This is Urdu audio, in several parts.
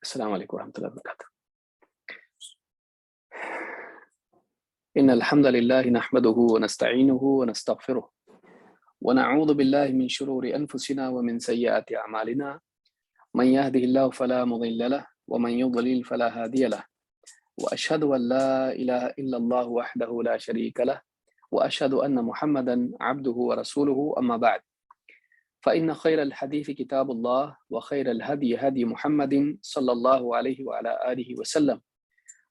السلام عليكم ورحمة الله وبركاته. إن الحمد لله نحمده ونستعينه ونستغفره ونعوذ بالله من شرور أنفسنا ومن سيئات أعمالنا من يهده الله فلا مضل له ومن يضلل فلا هادي له وأشهد أن لا إله إلا الله وحده لا شريك له وأشهد أن محمدا عبده ورسوله أما بعد فإن خير الحديث كتاب الله وخير الهدي هدي محمد صلى الله عليه وعلى آله وسلم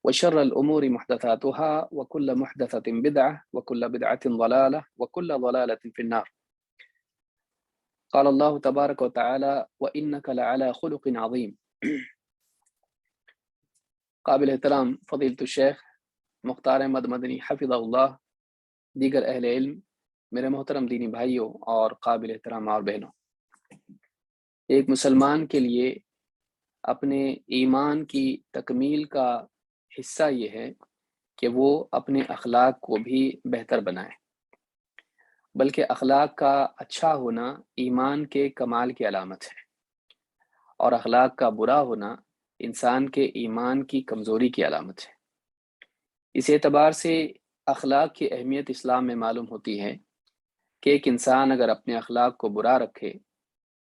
وشر الأمور محدثاتها وكل محدثة بدعة وكل بدعة ضلالة وكل ضلالة في النار. قال الله تبارك وتعالى وإنك لعلى خلق عظيم. قابل احترام فضیلۃ الشیخ مختار احمد مدنی حفظہ اللہ، دیگر اہل علم، میرے محترم دینی بھائیوں اور قابل احترام اور بہنوں، ایک مسلمان کے لیے اپنے ایمان کی تکمیل کا حصہ یہ ہے کہ وہ اپنے اخلاق کو بھی بہتر بنائے، بلکہ اخلاق کا اچھا ہونا ایمان کے کمال کی علامت ہے، اور اخلاق کا برا ہونا انسان کے ایمان کی کمزوری کی علامت ہے۔ اس اعتبار سے اخلاق کی اہمیت اسلام میں معلوم ہوتی ہے کہ ایک انسان اگر اپنے اخلاق کو برا رکھے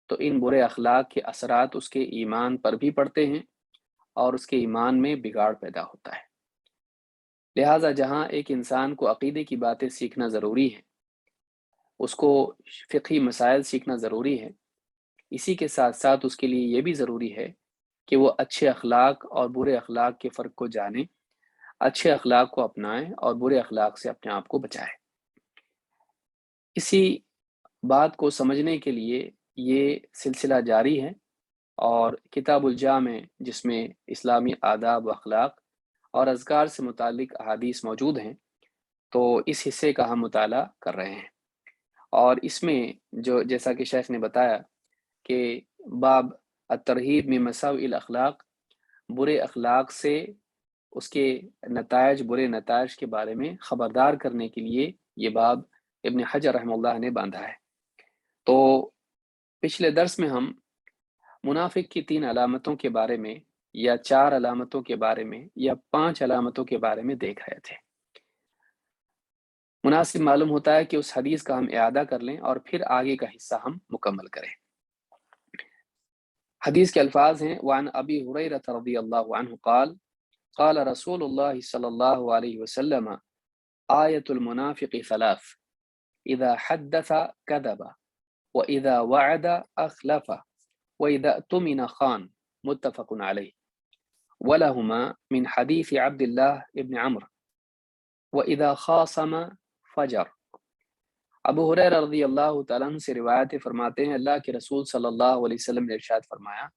تو ان برے اخلاق کے اثرات اس کے ایمان پر بھی پڑتے ہیں اور اس کے ایمان میں بگاڑ پیدا ہوتا ہے۔ لہٰذا جہاں ایک انسان کو عقیدے کی باتیں سیکھنا ضروری ہے، اس کو فقہی مسائل سیکھنا ضروری ہے، اسی کے ساتھ ساتھ اس کے لیے یہ بھی ضروری ہے کہ وہ اچھے اخلاق اور برے اخلاق کے فرق کو جانے، اچھے اخلاق کو اپنائیں اور برے اخلاق سے اپنے آپ کو بچائیں۔ اسی بات کو سمجھنے کے لیے یہ سلسلہ جاری ہے، اور کتاب الجامع جس میں اسلامی آداب و اخلاق اور اذکار سے متعلق احادیث موجود ہیں، تو اس حصے کا ہم مطالعہ کر رہے ہیں، اور اس میں جو جیسا کہ شیخ نے بتایا کہ باب الترہیب من مساوئ الاخلاق، برے اخلاق سے اس کے نتائج، برے نتائج کے بارے میں خبردار کرنے کے لیے یہ باب ابن حجر رحمہ اللہ نے باندھا ہے۔ تو پچھلے درس میں ہم منافق کی 3 علامتوں کے بارے میں، یا 4 علامتوں کے بارے میں، یا 5 علامتوں کے بارے میں دیکھ رہے تھے۔ مناسب معلوم ہوتا ہے کہ اس حدیث کا ہم اعادہ کر لیں اور پھر آگے کا حصہ ہم مکمل کریں۔ حدیث کے الفاظ ہیں وعن ابی ہریرہ رضی اللہ عنہ قال قال رسول اللہ صلی اللہ علیہ وسلم آیت المنافق 3 اذا حدث كذب واذا وعد اخلف واذا اؤتمن خان، متفق علیہ، ولہما من حدیث عبد اللہ ابن عمرو واذا خاصم فجر۔ ابو ہریرہ رضی اللہ تعالیٰ عنہ سے روایت فرماتے ہیں اللہ کے رسول صلی اللہ علیہ وسلم نے ارشاد فرمایا،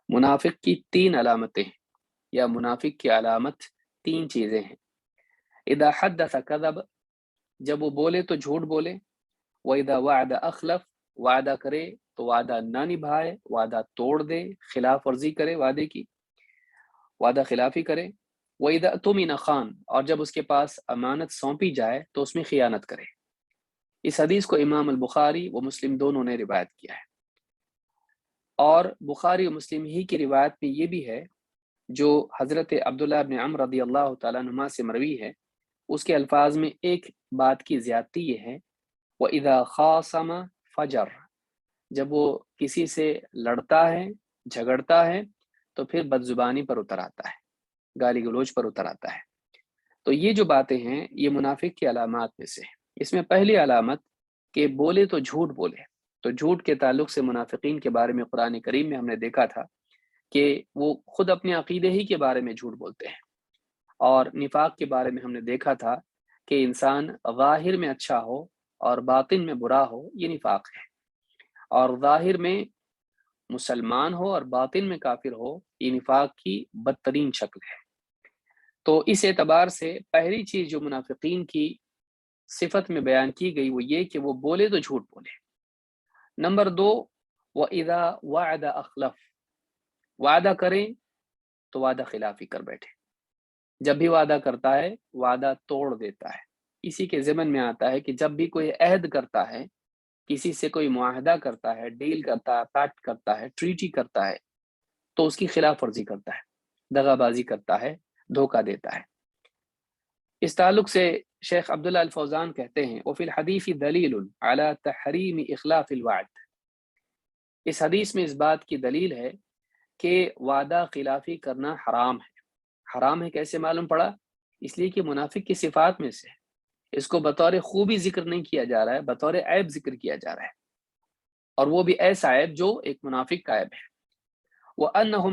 منافق کی 3 علامتیں ہیں، یا منافق کی علامت 3 چیزیں ہیں۔ اذا حدث کذب، جب وہ بولے تو جھوٹ بولے، واذا وعد اخلف، وعدہ کرے تو وعدہ نہ نبھائے، وعدہ توڑ دے، خلاف ورزی کرے، وعدے کی وعدہ خلافی کرے، واذا اؤتمن خان، اور جب اس کے پاس امانت سونپی جائے تو اس میں خیانت کرے۔ اس حدیث کو امام البخاری و مسلم دونوں نے روایت کیا ہے، اور بخاری و مسلم ہی کی روایت میں یہ بھی ہے جو حضرت عبداللہ بن عمرو رضی اللہ تعالیٰ عنہما سے مروی ہے۔ اس کے الفاظ میں ایک بات کی زیادتی یہ ہے وَإِذَا خَاصَمَ فَجَرَ، جب وہ کسی سے لڑتا ہے، جھگڑتا ہے، تو پھر بد زبانی پر اتر آتا ہے، گالی گلوچ پر اتر آتا ہے۔ تو یہ جو باتیں ہیں یہ منافق کی علامات میں سے ہیں۔ اس میں پہلی علامت کہ بولے تو جھوٹ بولے، تو جھوٹ کے تعلق سے منافقین کے بارے میں قرآن کریم میں ہم نے دیکھا تھا کہ وہ خود اپنے عقیدے ہی کے بارے میں جھوٹ بولتے ہیں، اور نفاق کے بارے میں ہم نے دیکھا تھا کہ انسان ظاہر میں اچھا ہو اور باطن میں برا ہو، یہ نفاق ہے، اور ظاہر میں مسلمان ہو اور باطن میں کافر ہو، یہ نفاق کی بدترین شکل ہے۔ تو اس اعتبار سے پہلی چیز جو منافقین کی صفت میں بیان کی گئی وہ یہ کہ وہ بولے تو جھوٹ بولے۔ نمبر 2، وَإِذَا وَعَدَ أَخْلَفَ، وعدہ کریں تو وعدہ خلافی کر بیٹھے، جب بھی وعدہ کرتا ہے وعدہ توڑ دیتا ہے۔ اسی کے ضمن میں آتا ہے کہ جب بھی کوئی عہد کرتا ہے، کسی سے کوئی معاہدہ کرتا ہے، ڈیل کرتا ہے، پیکٹ کرتا ہے، ٹریٹی کرتا ہے، تو اس کی خلاف ورزی کرتا ہے، دغا بازی کرتا ہے، دھوکہ دیتا ہے۔ اس تعلق سے شیخ عبداللہ الفوزان کہتے ہیں وفی الحدیث دلیل علی تحریم اخلاف الوعد، اس حدیث میں اس بات کی دلیل ہے کہ وعدہ خلافی کرنا حرام ہے۔ حرام ہے کیسے معلوم پڑا؟ اس لیے کہ منافق کی صفات میں سے اس کو بطور خوبی ذکر نہیں کیا جا رہا ہے، بطور عیب ذکر کیا جا رہا ہے، اور وہ بھی ایسا عیب جو ایک منافق کا عیب ہے۔ وَأَنَّهُ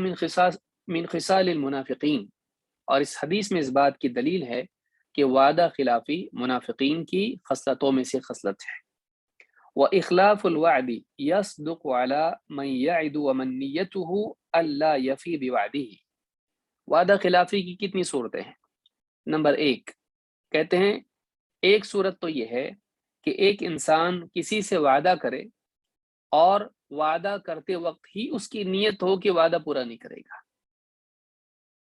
مِنْ خِصَالِ الْمُنَافِقِينَ، اور اس حدیث میں اس بات کی دلیل ہے کہ وعدہ خلافی منافقین کی خصلتوں میں سے خصلت ہے۔ وَإِخْلَافُ الْوَعْدِ يَصْدُقُ عَلَى مَنْ يَعِدُ وَمَنْ نِيَّتُهُ أَلَّا يَفِي بِوَعْدِهِ، وعدہ خلافی کی کتنی صورتیں ہیں؟ نمبر 1 کہتے ہیں ایک صورت تو یہ ہے کہ ایک انسان کسی سے وعدہ کرے اور وعدہ کرتے وقت ہی اس کی نیت ہو کہ وعدہ پورا نہیں کرے گا،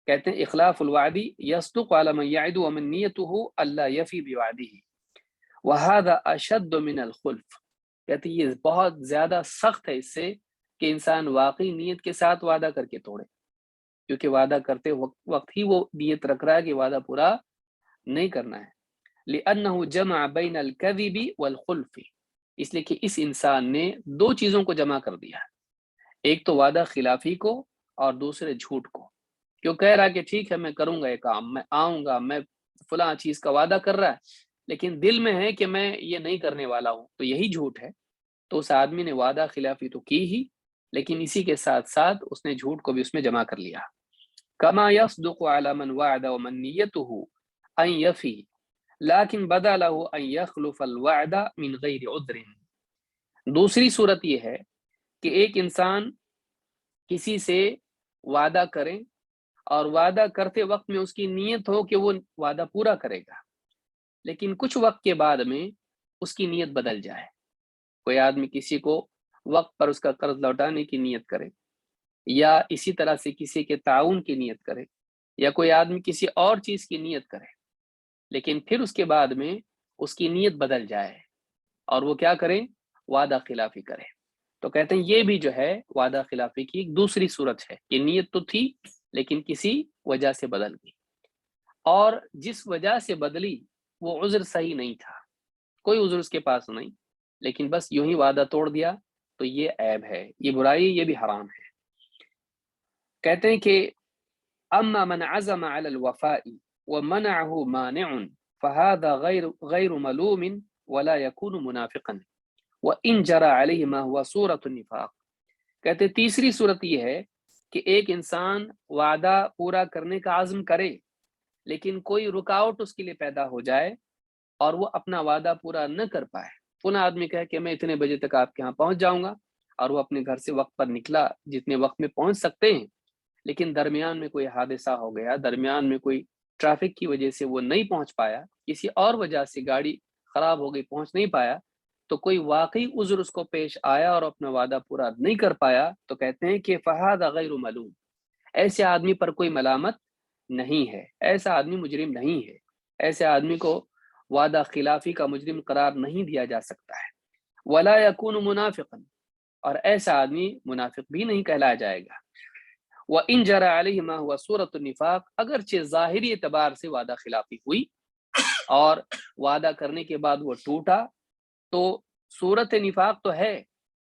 کہتے ہیں اخلاف الوعد یصدق علی من یعد ومن نیته الا یفی بوعدہ وہذا اشد من الخلف، کہتے ہیں یہ بہت زیادہ سخت ہے اس سے کہ انسان واقعی نیت کے ساتھ وعدہ کر کے توڑے، کیونکہ وعدہ کرتے وقت ہی وہ نیت رکھ رہا ہے کہ وعدہ پورا نہیں کرنا ہے۔ لأنه جمع بین الکذب والخلف، اس لیے کہ اس انسان نے دو چیزوں کو جمع کر دیا، ایک تو وعدہ خلافی کو اور دوسرے جھوٹ کو۔ کیوں کہہ رہا کہ ٹھیک ہے میں کروں گا یہ کام، میں آؤں گا، میں فلاں چیز کا وعدہ کر رہا ہے لیکن دل میں ہے کہ میں یہ نہیں کرنے والا ہوں، تو یہی جھوٹ ہے۔ تو اس آدمی نے وعدہ خلافی تو کی ہی، لیکن اسی کے ساتھ ساتھ اس نے جھوٹ کو بھی اس میں جمع کر لیا۔ کما یصدق علی من وعد ومن نیته ان یفی لیکن بدا له ان یخلف الوعد من غیر عذر، دوسری صورت یہ ہے کہ ایک انسان کسی سے وعدہ کرے اور وعدہ کرتے وقت میں اس کی نیت ہو کہ وہ وعدہ پورا کرے گا، لیکن کچھ وقت کے بعد میں اس کی نیت بدل جائے۔ کوئی آدمی کسی کو وقت پر اس کا قرض لوٹانے کی نیت کرے، یا اسی طرح سے کسی کے تعاون کی نیت کرے، یا کوئی آدمی کسی اور چیز کی نیت کرے، لیکن پھر اس کے بعد میں اس کی نیت بدل جائے اور وہ کیا کرے؟ وعدہ خلافی کرے، تو کہتے ہیں یہ بھی جو ہے وعدہ خلافی کی ایک دوسری صورت ہے کہ نیت تو تھی لیکن کسی وجہ سے بدل گئی، اور جس وجہ سے بدلی وہ عذر صحیح نہیں تھا، کوئی عذر اس کے پاس نہیں، لیکن بس یوں ہی وعدہ توڑ دیا، تو یہ عیب ہے، یہ برائی، یہ بھی حرام ہے۔ کہتے ہیں کہ اما من عزم على الوفاء ومنعه مانع فهذا غیر ملوم ولا يكون منافقا وان جرى عليه ما هو صورة النفاق، کہتے تیسری صورت یہ ہے کہ ایک انسان وعدہ پورا کرنے کا عزم کرے لیکن کوئی رکاوٹ اس کے لیے پیدا ہو جائے اور وہ اپنا وعدہ پورا نہ کر پائے۔ پناہ آدمی کہے کہ میں اتنے بجے تک آپ کے ہاں پہنچ جاؤں گا، اور وہ اپنے گھر سے وقت پر نکلا جتنے وقت میں پہنچ سکتے ہیں، لیکن درمیان میں کوئی حادثہ ہو گیا، درمیان میں کوئی ٹریفک کی وجہ سے وہ نہیں پہنچ پایا، کسی اور وجہ سے گاڑی خراب ہو گئی پہنچ نہیں پایا، تو کوئی واقعی عذر اس کو پیش آیا اور اپنا وعدہ پورا نہیں کر پایا، تو کہتے ہیں کہ فہذا غیر ملوم، ایسے آدمی پر کوئی ملامت نہیں ہے، ایسا آدمی مجرم نہیں ہے، ایسے آدمی کو وعدہ خلافی کا مجرم قرار نہیں دیا جا سکتا ہے۔ ولا یکون منافقا، اور ایسا آدمی منافق بھی نہیں کہلایا جائے گا۔ وَإِن جَرَى عَلَيْهِ مَا هُوَ صُورَةُ النِّفَاقِ، اگرچہ ظاہری اعتبار سے وعدہ خلافی ہوئی اور وعدہ کرنے کے بعد وہ ٹوٹا، تو صورت نفاق تو ہے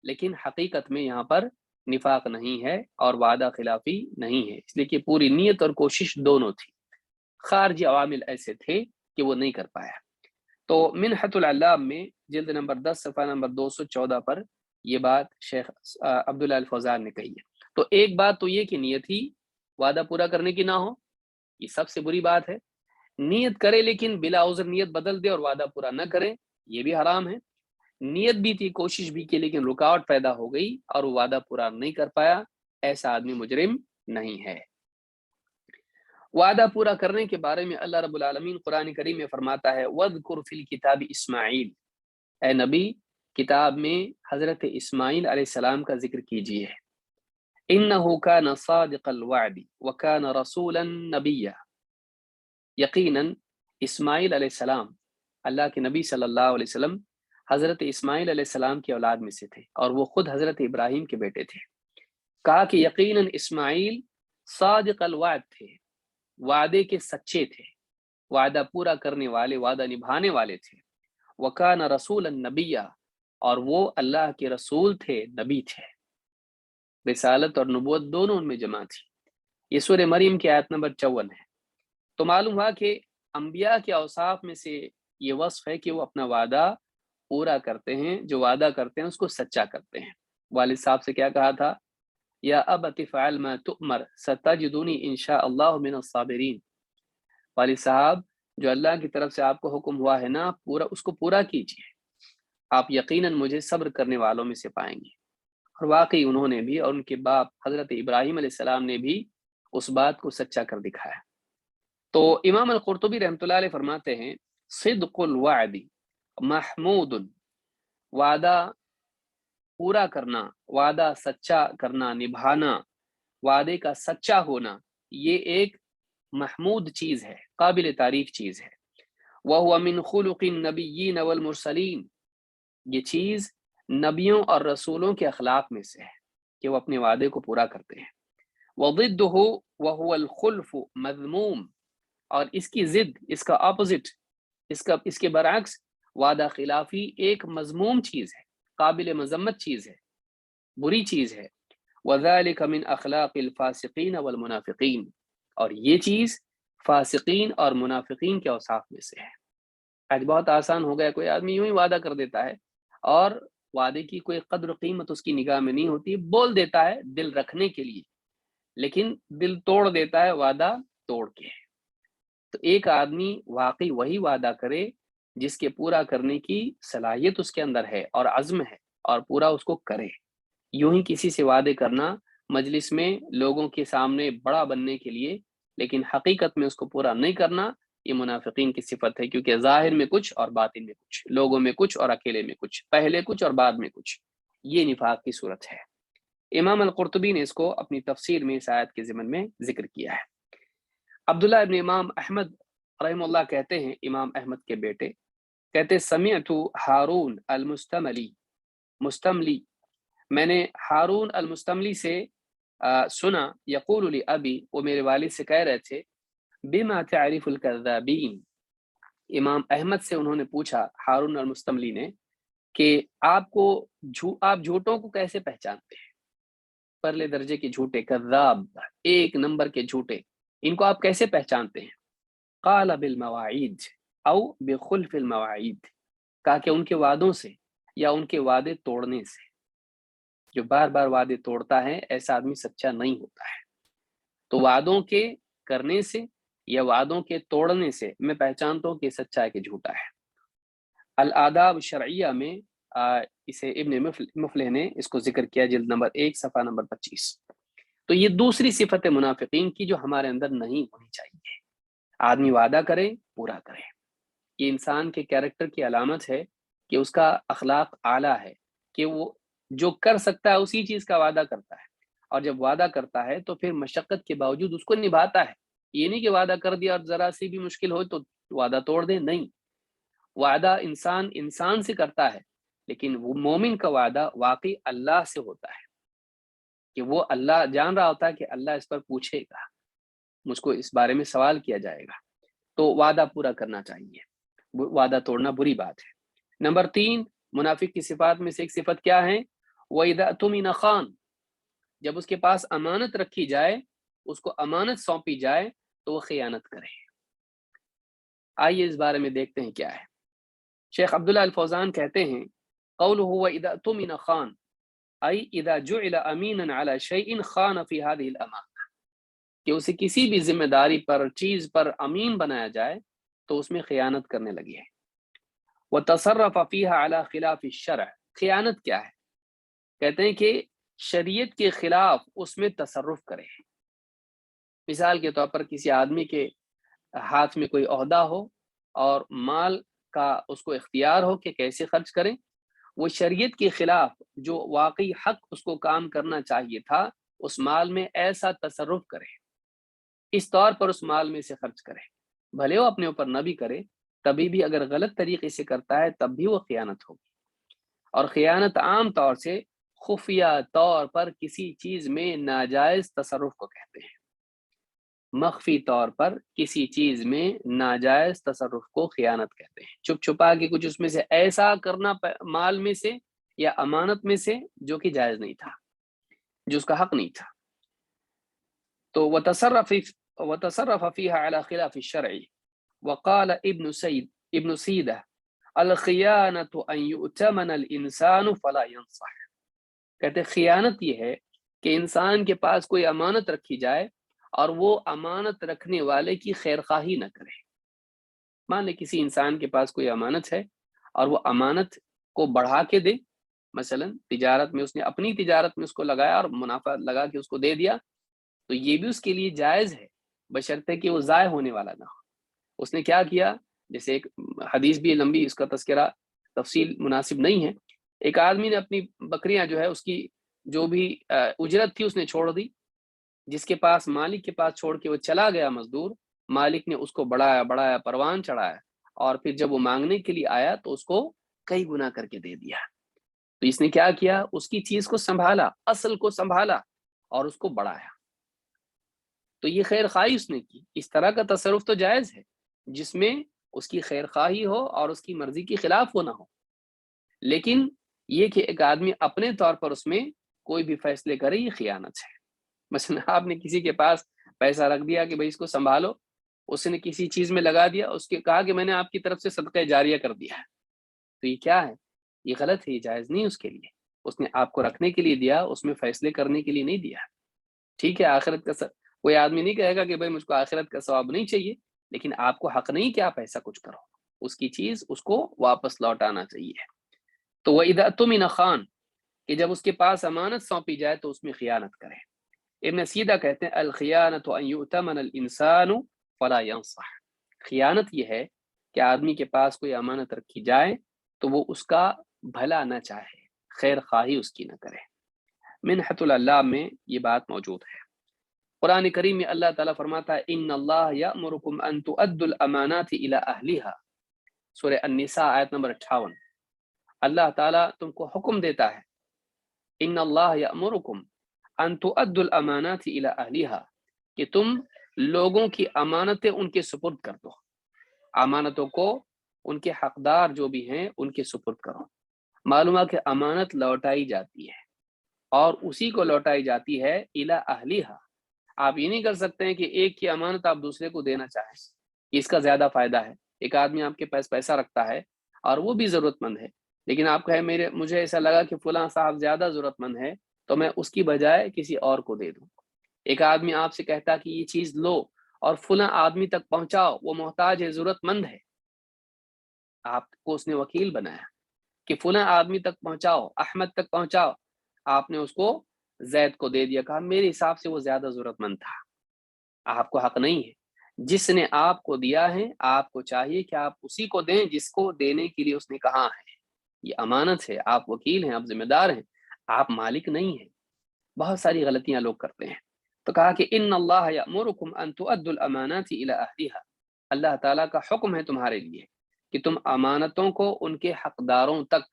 لیکن حقیقت میں یہاں پر نفاق نہیں ہے اور وعدہ خلافی نہیں ہے، اس لیے کہ پوری نیت اور کوشش دونوں تھی، خارجی عوامل ایسے تھے کہ وہ نہیں کر پایا۔ تو منحۃ العلام میں جلد نمبر 10 صفحہ نمبر 214 پر یہ بات شیخ عبداللہ الفوزان نے کہی ہے۔ تو ایک بات تو یہ کہ نیت ہی وعدہ پورا کرنے کی نہ ہو، یہ سب سے بری بات ہے۔ نیت کرے لیکن بلا عذر نیت بدل دے اور وعدہ پورا نہ کرے، یہ بھی حرام ہے۔ نیت بھی تھی، کوشش بھی کی، لیکن رکاوٹ پیدا ہو گئی اور وہ وعدہ پورا نہیں کر پایا، ایسا آدمی مجرم نہیں ہے۔ وعدہ پورا کرنے کے بارے میں اللہ رب العالمین قرآن کریم میں فرماتا ہے وَاذْكُرْ فِي الْكِتَابِ اسماعیل، اے نبی کتاب میں حضرت اسماعیل علیہ السلام کا ذکر کیجیے۔ إِنَّهُ كَانَ صَادِقَ الْوَعْدِ وَكَانَ رَسُولًا نَبِيًّا، یقیناً اسماعیل علیہ السلام اللہ کے نبی صلی اللہ علیہ وسلم حضرت اسماعیل علیہ السلام کی اولاد میں سے تھے، اور وہ خود حضرت ابراہیم کے بیٹے تھے۔ کہا کہ یقیناً اسماعیل صادق الوعد تھے، وعدے کے سچے تھے، وعدہ پورا کرنے والے، وعدہ نبھانے والے تھے۔ وکان رسول النبی، اور وہ اللہ کے رسول تھے، نبی تھے۔ رسالت اور نبوت دونوں ان میں جمع تھی۔ یہ سورہ مریم کی آیت نمبر 54 ہے۔ تو معلوم ہوا کہ انبیاء کے اوصاف میں سے یہ وصف ہے کہ وہ اپنا وعدہ پورا کرتے ہیں، جو وعدہ کرتے ہیں اس کو سچا کرتے ہیں۔ والد صاحب سے کیا کہا تھا؟ یا ابت فعل ما تؤمر ستجدنی انشاء اللہ من الصابرین۔ والد صاحب، جو اللہ کی طرف سے آپ کو حکم ہوا ہے نا، پورا اس کو پورا کیجیے، آپ یقیناً مجھے صبر کرنے والوں میں سے پائیں گے۔ اور واقعی انہوں نے بھی، اور ان کے باپ حضرت ابراہیم علیہ السلام نے بھی اس بات کو سچا کر دکھایا۔ تو امام القرطبی رحمۃ اللہ علیہ فرماتے ہیں صدق الوعد محمود، وعدہ پورا کرنا، وعدہ سچا کرنا، نبھانا، وعدے کا سچا ہونا، یہ ایک محمود چیز ہے، قابل تعریف چیز ہے۔ وَهُوَ مِنْ خُلُقِ النَّبِيِّينَ وَالْمُرْسَلِينَ، یہ چیز نبیوں اور رسولوں کے اخلاق میں سے ہے کہ وہ اپنے وعدے کو پورا کرتے ہیں۔ وَضِدُّهُ وَهُوَ الْخُلْفُ مَذْمُوم، اور اس کی ضد، اس کا اپوزٹ، اس کے برعکس وعدہ خلافی ایک مذموم چیز ہے، قابل مذمت چیز ہے، بری چیز ہے۔ وَذَلِكَ مِنْ أَخْلَاقِ الْفَاسِقِينَ وَالْمُنَافِقِينَ، اور یہ چیز فاسقین اور منافقین کے اوصاف میں سے ہے۔ آج بہت آسان ہو گیا، کوئی آدمی یوں ہی وعدہ کر دیتا ہے اور وعدے کی کوئی قدر و قیمت اس کی نگاہ میں نہیں ہوتی، بول دیتا ہے دل رکھنے کے لیے، لیکن دل توڑ دیتا ہے وعدہ توڑ کے۔ تو ایک آدمی واقعی وہی وعدہ کرے جس کے پورا کرنے کی صلاحیت اس کے اندر ہے اور عزم ہے، اور پورا اس کو کرے۔ یوں ہی کسی سے وعدے کرنا مجلس میں لوگوں کے سامنے بڑا بننے کے لیے، لیکن حقیقت میں اس کو پورا نہیں کرنا، یہ منافقین کی صفت ہے، کیونکہ ظاہر میں کچھ اور باطن میں کچھ، لوگوں میں کچھ اور اکیلے میں کچھ، پہلے کچھ اور بعد میں کچھ، یہ نفاق کی صورت ہے۔ امام القرطبی نے اس کو اپنی تفسیر میں اس آیت کے ضمن میں ذکر کیا ہے۔ عبداللہ ابن امام احمد رحمہ اللہ کہتے ہیں، امام احمد کے بیٹے کہتے، سمعت ہارون مستملی، میں نے ہارون المستملی سے سنا، یقول لی ابی، وہ میرے والد سے کہہ رہے تھے، بما تعرف الکذابین، امام احمد سے انہوں نے پوچھا ہارون المستملی نے کہ آپ جھوٹوں کو کیسے پہچانتے ہیں؟ پرلے درجے کے جھوٹے، کذاب، ایک نمبر کے جھوٹے، ان کو آپ کیسے پہچانتے ہیں؟ قال بالمواعید او بخلف المواعید، کہا کہ ان کے وعدوں سے یا ان کے وعدے توڑنے سے۔ جو بار بار وعدے توڑتا ہے ایسا آدمی سچا نہیں ہوتا ہے۔ تو وعدوں کے کرنے سے یا وعدوں کے توڑنے سے میں پہچانتا ہوں کہ سچا ہے کہ جھوٹا ہے۔ الآداب شرعیہ میں اسے ابن مفلح نے اس کو ذکر کیا، جلد نمبر 1 صفحہ نمبر 25۔ تو یہ دوسری صفت منافقین کی جو ہمارے اندر نہیں ہونی چاہیے۔ آدمی وعدہ کرے، پورا کرے، یہ انسان کے کیریکٹر کی علامت ہے کہ اس کا اخلاق اعلیٰ ہے، کہ وہ جو کر سکتا ہے اسی چیز کا وعدہ کرتا ہے، اور جب وعدہ کرتا ہے تو پھر مشقت کے باوجود اس کو نبھاتا ہے۔ یہ نہیں کہ وعدہ کر دیا اور ذرا سی بھی مشکل ہو تو وعدہ توڑ دے، نہیں، وعدہ انسان سے کرتا ہے، لیکن وہ مومن کا وعدہ واقعی اللہ سے ہوتا ہے، کہ وہ اللہ جان رہا ہوتا ہے کہ اللہ اس پر پوچھے گا، مجھ کو اس بارے میں سوال کیا جائے گا، تو وعدہ پورا کرنا چاہیے، وعدہ توڑنا بری بات ہے۔ نمبر 3 منافق کی صفات میں سے ایک صفت کیا ہے؟ وَإِذَا اؤْتُمِنَ خَانَ، جب اس کے پاس امانت رکھی جائے، اس کو امانت سونپی جائے تو وہ خیانت کرے۔ آئیے اس بارے میں دیکھتے ہیں کیا ہے۔ شیخ عبداللہ الفوزان کہتے ہیں، قوله وَإِذَا اؤْتُمِنَ خَانَ أي إذا جعل أمينا على شيء خان في هذه الأمانة، کہ اسے کسی بھی ذمہ داری پر، چیز پر امین بنایا جائے تو اس میں خیانت کرنے لگی ہے۔ وتصرف فيها على خلاف الشرع، خیانت کیا ہے؟ کہتے ہیں کہ شریعت کے خلاف اس میں تصرف کرے۔ مثال کے طور پر کسی آدمی کے ہاتھ میں کوئی عہدہ ہو اور مال کا اس کو اختیار ہو کہ کیسے خرچ کریں، وہ شریعت کے خلاف جو واقعی حق اس کو کام کرنا چاہیے تھا، اس مال میں ایسا تصرف کرے، اس طور پر اس مال میں سے خرچ کرے، بھلے وہ اپنے اوپر نہ بھی کرے، تبھی بھی اگر غلط طریقے سے کرتا ہے تب بھی وہ خیانت ہوگی۔ اور خیانت عام طور سے خفیہ طور پر کسی چیز میں ناجائز تصرف کو کہتے ہیں، مخفی طور پر کسی چیز میں ناجائز تصرف کو خیانت کہتے ہیں، چھپ چھپا کے کچھ اس میں سے ایسا کرنا مال میں سے یا امانت میں سے جو کہ جائز نہیں تھا، جو اس کا حق نہیں تھا۔ تو وتصرف فيها على خلاف الشرع وقال ابن سیدہ الخیانة ان یؤتمن الانسان فلا ينصح، کہتے خیانت یہ ہے کہ انسان کے پاس کوئی امانت رکھی جائے اور وہ امانت رکھنے والے کی خیر خواہی نہ کرے۔ مان لے کسی انسان کے پاس کوئی امانت ہے اور وہ امانت کو بڑھا کے دے، مثلا تجارت میں اس نے اپنی تجارت میں اس کو لگایا اور منافع لگا کے اس کو دے دیا، تو یہ بھی اس کے لیے جائز ہے بشرطے کہ وہ ضائع ہونے والا نہ ہو۔ اس نے کیا کیا، جیسے ایک حدیث بھی لمبی، اس کا تذکرہ تفصیل مناسب نہیں ہے، ایک آدمی نے اپنی بکریاں جو ہے اس کی جو بھی اجرت تھی اس نے چھوڑ دی، جس کے پاس مالک کے پاس چھوڑ کے وہ چلا گیا مزدور، مالک نے اس کو بڑھایا بڑھایا پروان چڑھایا، اور پھر جب وہ مانگنے کے لیے آیا تو اس کو کئی گنا کر کے دے دیا۔ تو اس نے کیا کیا، اس کی چیز کو سنبھالا، اصل کو سنبھالا اور اس کو بڑھایا، تو یہ خیر خواہی اس نے کی۔ اس طرح کا تصرف تو جائز ہے جس میں اس کی خیر خواہی ہو اور اس کی مرضی کے خلاف وہ نہ ہو، لیکن یہ کہ ایک آدمی اپنے طور پر اس میں کوئی بھی فیصلے کرے، یہ خیانت ہے۔ مثلا آپ نے کسی کے پاس پیسہ رکھ دیا کہ بھائی اس کو سنبھالو، اس نے کسی چیز میں لگا دیا، اس کے کہا کہ میں نے آپ کی طرف سے صدقہ جاریہ کر دیا ہے، تو یہ کیا ہے، یہ غلط ہے، یہ جائز نہیں اس کے لیے۔ اس نے آپ کو رکھنے کے لیے دیا، اس میں فیصلے کرنے کے لیے نہیں دیا۔ ٹھیک ہے، آخرت کا کوئی آدمی نہیں کہے گا کہ بھائی مجھ کو آخرت کا ثواب نہیں چاہیے، لیکن آپ کو حق نہیں کہ آپ ایسا کچھ کرو، اس کی چیز اس کو واپس لوٹانا چاہیے۔ تو وَإِذَا اؤْتُمِنَ خَانَ، کہ جب اس کے پاس امانت سونپی جائے تو اس میں خیانت کرے۔ ابن سیدہ کہتے ہیں الخیانۃ ان یؤتمن الانسان فلا ينصح، خیانت یہ ہے کہ آدمی کے پاس کوئی امانت رکھی جائے تو وہ اس کا بھلا نہ چاہے، خیر خواہی اس کی نہ کرے۔ منحۃ اللہ میں یہ بات موجود ہے۔ قرآن کریم میں اللہ تعالیٰ فرماتا ہے ان اللہ یأمرکم ان تؤدوا الامانات الی اہلہا، سورہ النساء آیت نمبر 58، اللہ تعالیٰ تم کو حکم دیتا ہے، ان اللہ یأمرکم ان تؤدوا الامانات الی اہلہا، کہ تم لوگوں کی امانتیں ان کے سپرد کر دو، امانتوں کو ان کے حقدار جو بھی ہیں ان کے سپرد کرو۔ معلوم ہے کہ امانت لوٹائی جاتی ہے اور اسی کو لوٹائی جاتی ہے الی اہلہا۔ آپ یہ نہیں کر سکتے ہیں کہ ایک کی امانت آپ دوسرے کو دینا چاہیں، اس کا زیادہ فائدہ ہے۔ ایک آدمی آپ کے پاس پیسہ رکھتا ہے اور وہ بھی ضرورت مند ہے، لیکن آپ کہیں مجھے ایسا لگا کہ فلاں صاحب زیادہ ضرورت مند ہے تو میں اس کی بجائے کسی اور کو دے دوں۔ ایک آدمی آپ سے کہتا کہ یہ چیز لو اور فلاں آدمی تک پہنچاؤ، وہ محتاج ہے، ضرورت مند ہے، آپ کو اس نے وکیل بنایا کہ فلاں آدمی تک پہنچاؤ، احمد تک پہنچاؤ، آپ نے اس کو زید کو دے دیا، کہا میرے حساب سے وہ زیادہ ضرورت مند تھا۔ آپ کو حق نہیں ہے، جس نے آپ کو دیا ہے آپ کو چاہیے کہ آپ اسی کو دیں جس کو دینے کے لیے اس نے کہا ہے۔ یہ امانت ہے، آپ وکیل ہیں، آپ ذمہ دار ہیں، آپ مالک نہیں ہیں۔ بہت ساری غلطیاں لوگ کرتے ہیں، تو کہا کہ ان اللہ یأمرکم ان تؤدوا الامانات الی اہلہا، اللہ تعالیٰ کا حکم ہے تمہارے لیے کہ تم امانتوں کو ان کے حقداروں تک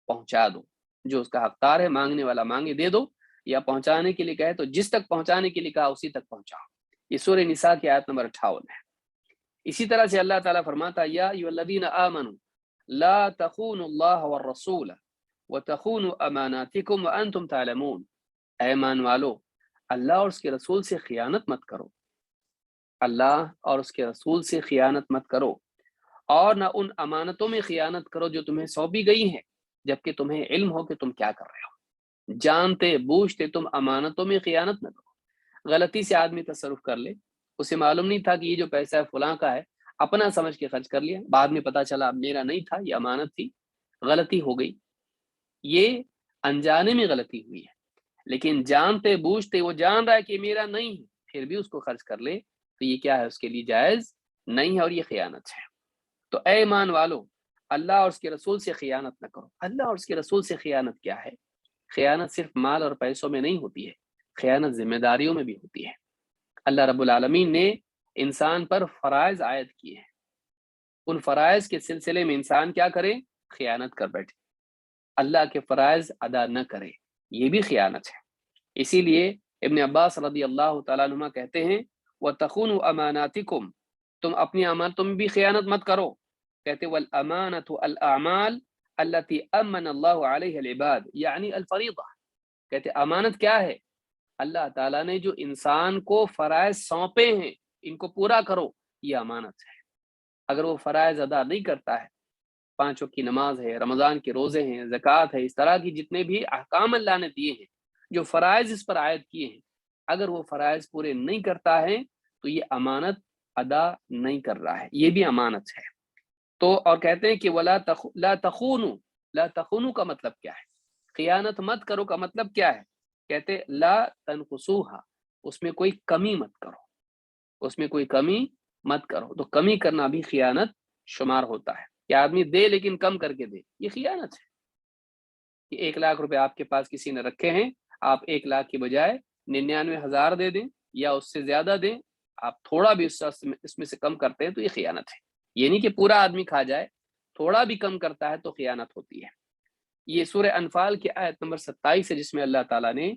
پہنچا دو، جو اس کا حقدار ہے، مانگنے والا مانگے دے دو، یا پہنچانے کے لیے کہے تو جس تک پہنچانے کے لیے کہا اسی تک پہنچاؤ۔ یہ سورہ نساء کی آیت نمبر 58 ہے۔ اسی طرح سے اللہ تعالیٰ فرماتا یا ایھا الذین آمنوا لا تخونوا اللہ والرسول وتخونوا اماناتکم وانتم تعلمون، اے ایمان والو اللہ اور اس کے رسول سے خیانت مت کرو، اللہ اور اس کے رسول سے خیانت مت کرو، اور نہ ان امانتوں میں خیانت کرو جو تمہیں سونپی گئی ہیں جبکہ تمہیں علم ہو کہ تم کیا کر رہے ہو۔ جانتے بوجھتے تم امانتوں میں خیانت نہ کرو۔ غلطی سے آدمی تصرف کر لے، اسے معلوم نہیں تھا کہ یہ جو پیسہ ہے فلاں کا ہے، اپنا سمجھ کے خرچ کر لیا، بعد میں پتا چلا میرا نہیں تھا، یہ امانت تھی، غلطی ہو گئی، یہ انجانے میں غلطی ہوئی ہے۔ لیکن جانتے بوجھتے وہ جان رہا ہے کہ میرا نہیں ہے پھر بھی اس کو خرچ کر لے تو یہ کیا ہے، اس کے لیے جائز نہیں ہے اور یہ خیانت ہے۔ تو اے ایمان والو اللہ اور اس کے رسول سے خیانت نہ کرو۔ اللہ اور اس کے رسول سے خیانت کیا ہے؟ خیانت صرف مال اور پیسوں میں نہیں ہوتی ہے، خیانت ذمہ داریوں میں بھی ہوتی ہے۔ اللہ رب العالمین نے انسان پر فرائض عائد کیے ہیں، ان فرائض کے سلسلے میں انسان کیا کرے؟ خیانت کر بیٹھے، اللہ کے فرائض ادا نہ کرے، یہ بھی خیانت ہے۔ اسی لیے ابن عباس رضی اللہ تعالیٰ عنہ کہتے ہیں وَتَخُونُوا أَمَانَاتِكُمْ، تم اپنی امانت میں بھی خیانت مت کرو۔ کہتے وَالْأَمَانَةُ الْأَعْمَالُ الَّتِي أَمَّنَ اللَّهُ عَلَيْهَا الْعِبَادِ، یعنی الفریضہ۔ کہتے امانت کیا ہے؟ اللہ تعالیٰ نے جو انسان کو فرائض سونپے ہیں ان کو پورا کرو، یہ امانت ہے۔ اگر وہ فرائض ادا نہیں کرتا ہے، 5 وقت کی نماز ہے، رمضان کے روزے ہیں، زکوٰۃ ہے، اس طرح کی جتنے بھی احکام اللہ نے دیے ہیں، جو فرائض اس پر عائد کیے ہیں، اگر وہ فرائض پورے نہیں کرتا ہے تو یہ امانت ادا نہیں کر رہا ہے، یہ بھی امانت ہے۔ تو اور کہتے ہیں کہ لا تخونوا، لا تخونوا کا مطلب کیا ہے؟ خیانت مت کرو کا مطلب کیا ہے؟ کہتے لا تنقصوها، اس میں کوئی کمی مت کرو، اس میں کوئی کمی مت کرو۔ تو کمی کرنا بھی خیانت شمار ہوتا ہے کہ آدمی دے لیکن کم کر کے دے، یہ خیانت ہے۔ کہ 1 لاکھ روپے آپ کے پاس کسی نے رکھے ہیں، آپ 1 لاکھ کی بجائے 99,000 دے دیں یا اس سے زیادہ دیں، آپ تھوڑا بھی اس میں سے کم کرتے ہیں تو یہ خیانت ہے۔ یہ نہیں کہ پورا آدمی کھا جائے، تھوڑا بھی کم کرتا ہے تو خیانت ہوتی ہے۔ یہ سورہ انفال کی آیت نمبر 27 ہے جس میں اللہ تعالیٰ نے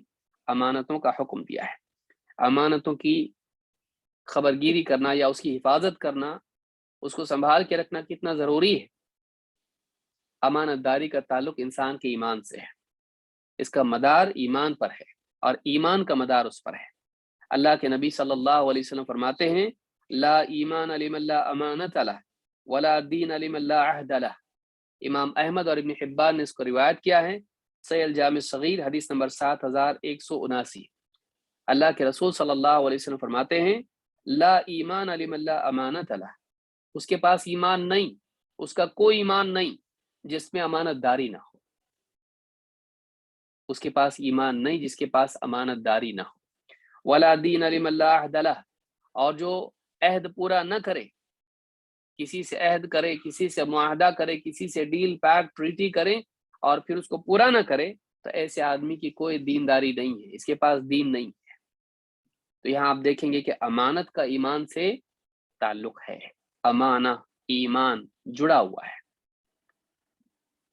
امانتوں کا حکم دیا ہے۔ امانتوں کی خبرگیری کرنا یا اس کی حفاظت کرنا، اس کو سنبھال کے رکھنا کتنا ضروری ہے۔ امانت داری کا تعلق انسان کے ایمان سے ہے، اس کا مدار ایمان پر ہے اور ایمان کا مدار اس پر ہے۔ اللہ کے نبی صلی اللہ علیہ وسلم فرماتے ہیں لا ایمان لمن لا امانت لہ ولا دین لمن لا عہد لہ۔ امام احمد اور ابن حبان نے اس کو روایت کیا ہے، صحیح الجامع الصغیر حدیث نمبر 7179۔ اللہ کے رسول صلی اللہ علیہ وسلم فرماتے ہیں لا ایمان لمن لا امانت لہ، اس کے پاس ایمان نہیں، اس کا کوئی ایمان نہیں جس میں امانت داری نہ ہو، اس کے پاس ایمان نہیں جس کے پاس امانت داری نہ ہو۔ ولا دین لمن لا عہد لہ، اور جو عہد پورا نہ کرے، کسی سے عہد کرے، کسی سے معاہدہ کرے، کسی سے ڈیل پیکٹ ٹریٹی کرے اور پھر اس کو پورا نہ کرے، تو ایسے آدمی کی کوئی دینداری نہیں ہے، اس کے پاس دین نہیں ہے۔ تو یہاں آپ دیکھیں گے کہ امانت کا ایمان سے تعلق ہے، امانہ ایمان جڑا ہوا ہے۔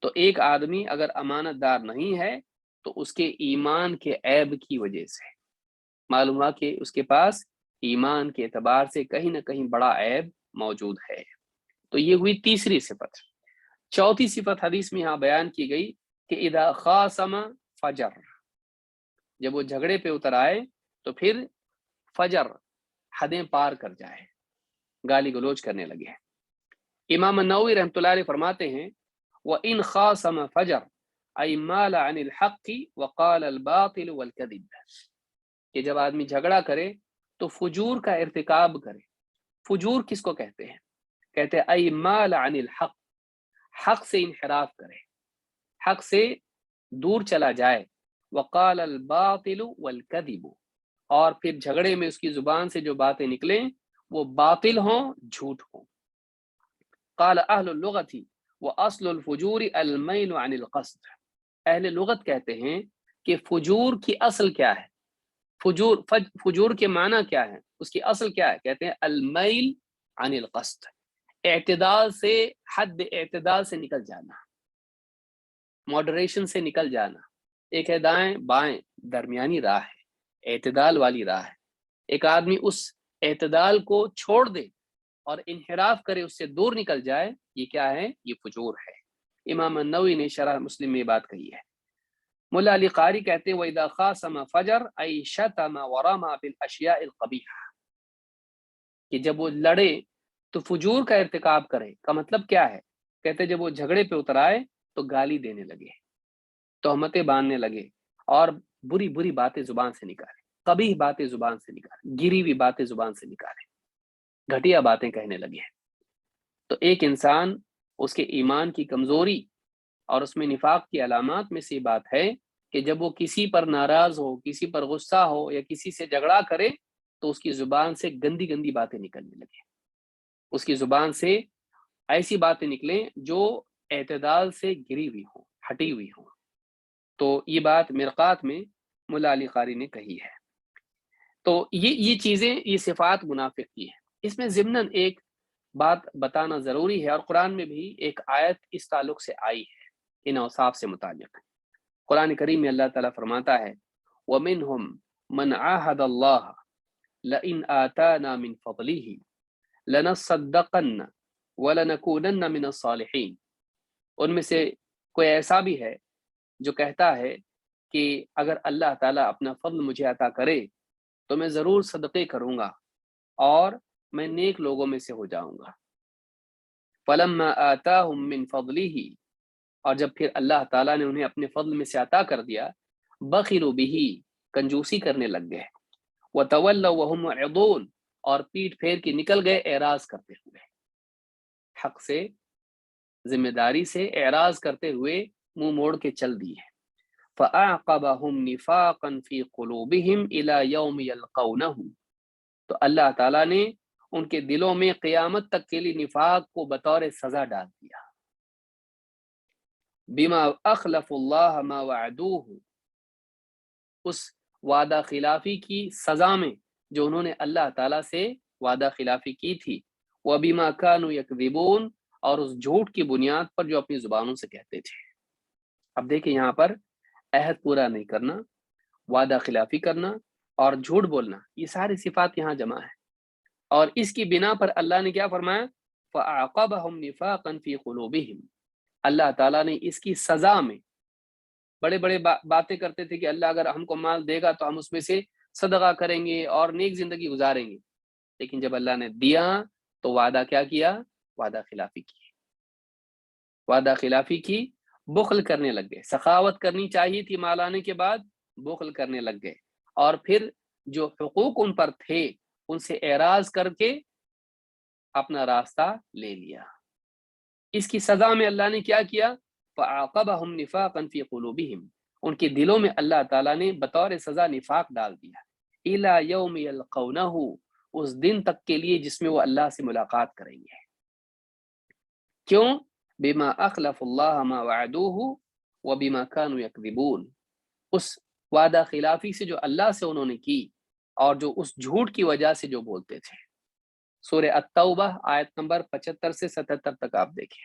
تو ایک آدمی اگر امانت دار نہیں ہے تو اس کے ایمان کے عیب کی وجہ سے معلوم ہوا کہ اس کے پاس ایمان کے اعتبار سے کہیں نہ کہیں بڑا عیب موجود ہے۔ تو یہ ہوئی تیسری صفت۔ چوتھی صفت حدیث میں یہاں بیان کی گئی کہ اذا خاصم فجر، جب وہ جھگڑے پہ اتر آئے تو پھر فجر، حدیں پار کر جائے، گالی گلوچ کرنے لگے۔ امام النووی رحمۃ اللہ علیہ فرماتے ہیں وَإِنْ خَاصَمَ فَجَرْ أَيْ مَالَ عَنِ الْحَقِّ وَقَالَ الْبَاطِلُ وَالْكَذِبُ، کہ جب آدمی جھگڑا کرے تو فجور کا ارتکاب کرے۔ فجور کس کو کہتے ہیں؟ کہتے ہیں أَيْ مَالَ عَنِ الْحَقِّ، حق سے انحراف کرے، حق سے دور چلا جائے۔ وَقَالَ الْبَاطِلُ وَالْكَذِبُ، اور پھر جھگڑے میں اس کی زبان سے جو باتیں نکلیں وہ باطل ہوں، جھوٹ ہوں۔ قال اہل اللغت واصل الفجور المیل عن القصد، اہل لغت کہتے ہیں کہ فجور کی اصل کیا ہے، فجور کے معنی کیا ہے، اس کی اصل کیا ہے؟ کہتے ہیں المیل عن القصد، اعتدال سے، حد اعتدال سے نکل جانا، ماڈریشن سے نکل جانا۔ ایک ہے دائیں بائیں، درمیانی راہ ہے، اعتدال والی راہ ہے۔ ایک آدمی اس اعتدال کو چھوڑ دے اور انحراف کرے، اس سے دور نکل جائے، یہ کیا ہے؟ یہ فجور ہے۔ امام النووی نے شرح مسلم میں یہ بات کہی ہے۔ ملا علی قاری کہتے ہیں وَإِذَا خَاصَمَ فَجَرْ أَيْ شَتَمَ وَرَمَى بِالْأَشْيَاءِ الْقَبِيحَةِ، کہ جب وہ لڑے تو فجور کا ارتکاب کرے کا مطلب کیا ہے؟ کہتے ہیں جب وہ جھگڑے پہ اتر آئے تو گالی دینے لگے، تہمتیں باندھنے لگے اور بری بری باتیں زبان سے نکالے، قبیح باتیں زبان سے نکالے، گری ہوئی باتیں زبان سے نکالے، گھٹیا باتیں کہنے لگے ہیں۔ تو ایک انسان، اس کے ایمان کی کمزوری اور اس میں نفاق کی علامات میں سے بات ہے کہ جب وہ کسی پر ناراض ہو، کسی پر غصہ ہو یا کسی سے جھگڑا کرے تو اس کی زبان سے گندی گندی باتیں نکلنے لگیں، اس کی زبان سے ایسی باتیں نکلیں جو اعتدال سے گری ہوئی ہوں، ہٹی ہوئی ہوں۔ تو یہ بات مرقات میں ملا علی قاری نے کہی ہے۔ تو یہ چیزیں، یہ صفات منافق کی ہیں۔ اس میں ضمناً ایک بات بتانا ضروری ہے، اور قرآن میں بھی ایک آیت اس تعلق سے آئی ہے، ان اوصاف سے متعلق۔ قرآن کریم میں اللہ تعالیٰ فرماتا ہے وَمِنْهُمْ مَنْ عَاهَدَ اللَّهَ لَئِنْ آتَانَا مِنْ فَضْلِهِ لَنَصَّدَّقَنَّ وَلَنَكُونَنَّ مِنَ الصَّالِحِينَ، ان میں سے کوئی ایسا بھی ہے جو کہتا ہے کہ اگر اللہ تعالیٰ اپنا فضل مجھے عطا کرے تو میں ضرور صدقے کروں گا اور میں نیک لوگوں میں سے ہو جاؤں گا۔ فَلَمَّا آتَاهُم مِّن فَضْلِهِ، اور جب پھر اللہ تعالیٰ نے انہیں اپنے فضل میں سے عطا کر دیا، بخلوا به، کنجوسی کرنے لگ گئے، وتولوا وهم معرضون، اور پیٹ پھیر کے نکل گئے اعراض کرتے ہوئے، حق سے، ذمہ داری سے اعراض کرتے ہوئے منہ موڑ کے چل دیے۔ فَأَعْقَبَهُمْ نِفَاقًا فِي قُلُوبِهِمْ إِلَى يَوْمِ يَلْقَوْنَهُ، تو اللہ تعالیٰ نے ان کے دلوں میں قیامت تک کے لیے نفاق کو بطور سزا ڈال دیا۔ بما اخلف اللہ ما وعدوہ، اس وعدہ خلافی کی سزا میں جو انہوں نے اللہ تعالیٰ سے وعدہ خلافی کی تھی، وبما كانوا یکذبون، اور اس جھوٹ کی بنیاد پر جو اپنی زبانوں سے کہتے تھے۔ اب دیکھیں یہاں پر عہد پورا نہیں کرنا، وعدہ خلافی کرنا اور جھوٹ بولنا، یہ ساری صفات یہاں جمع ہے، اور اس کی بنا پر اللہ نے کیا فرمایا؟ فَأَعْقَبَهُمْ نِفَاقًا فِي قُلُوبِهِمْ، اللہ تعالیٰ نے اس کی سزا میں، بڑے بڑے باتیں کرتے تھے کہ اللہ اگر ہم کو مال دے گا تو ہم اس میں سے صدقہ کریں گے اور نیک زندگی گزاریں گے، لیکن جب اللہ نے دیا تو وعدہ کیا کیا؟ وعدہ خلافی کی، وعدہ خلافی کی، بخل کرنے لگ گئے، سخاوت کرنی چاہیے تھی مال آنے کے بعد، بخل کرنے لگ گئے، اور پھر جو حقوق ان پر تھے ان سے اعراض کر کے اپنا راستہ لے لیا۔ اس کی سزا میں اللہ نے کیا کیا؟ فَعَاقَبَهُمْ نِفَاقًا فِي قُلُوبِهِمْ، ان کے دلوں میں اللہ تعالیٰ نے بطور سزا نفاق ڈال دیا، إِلَى يَوْمِ يَلْقَوْنَهُ، اس دن تک کے لیے جس میں وہ اللہ سے ملاقات کریں گے۔ کیوں؟ بما اخلف اللہ ما وعدوہ وبما كانوا یکذبون، اس وعدہ خلافی سے جو اللہ سے انہوں نے کی اور جو اس جھوٹ کی وجہ سے جو بولتے تھے۔ سورہ التوبہ آیت نمبر 75 سے 77 تک آپ دیکھیں،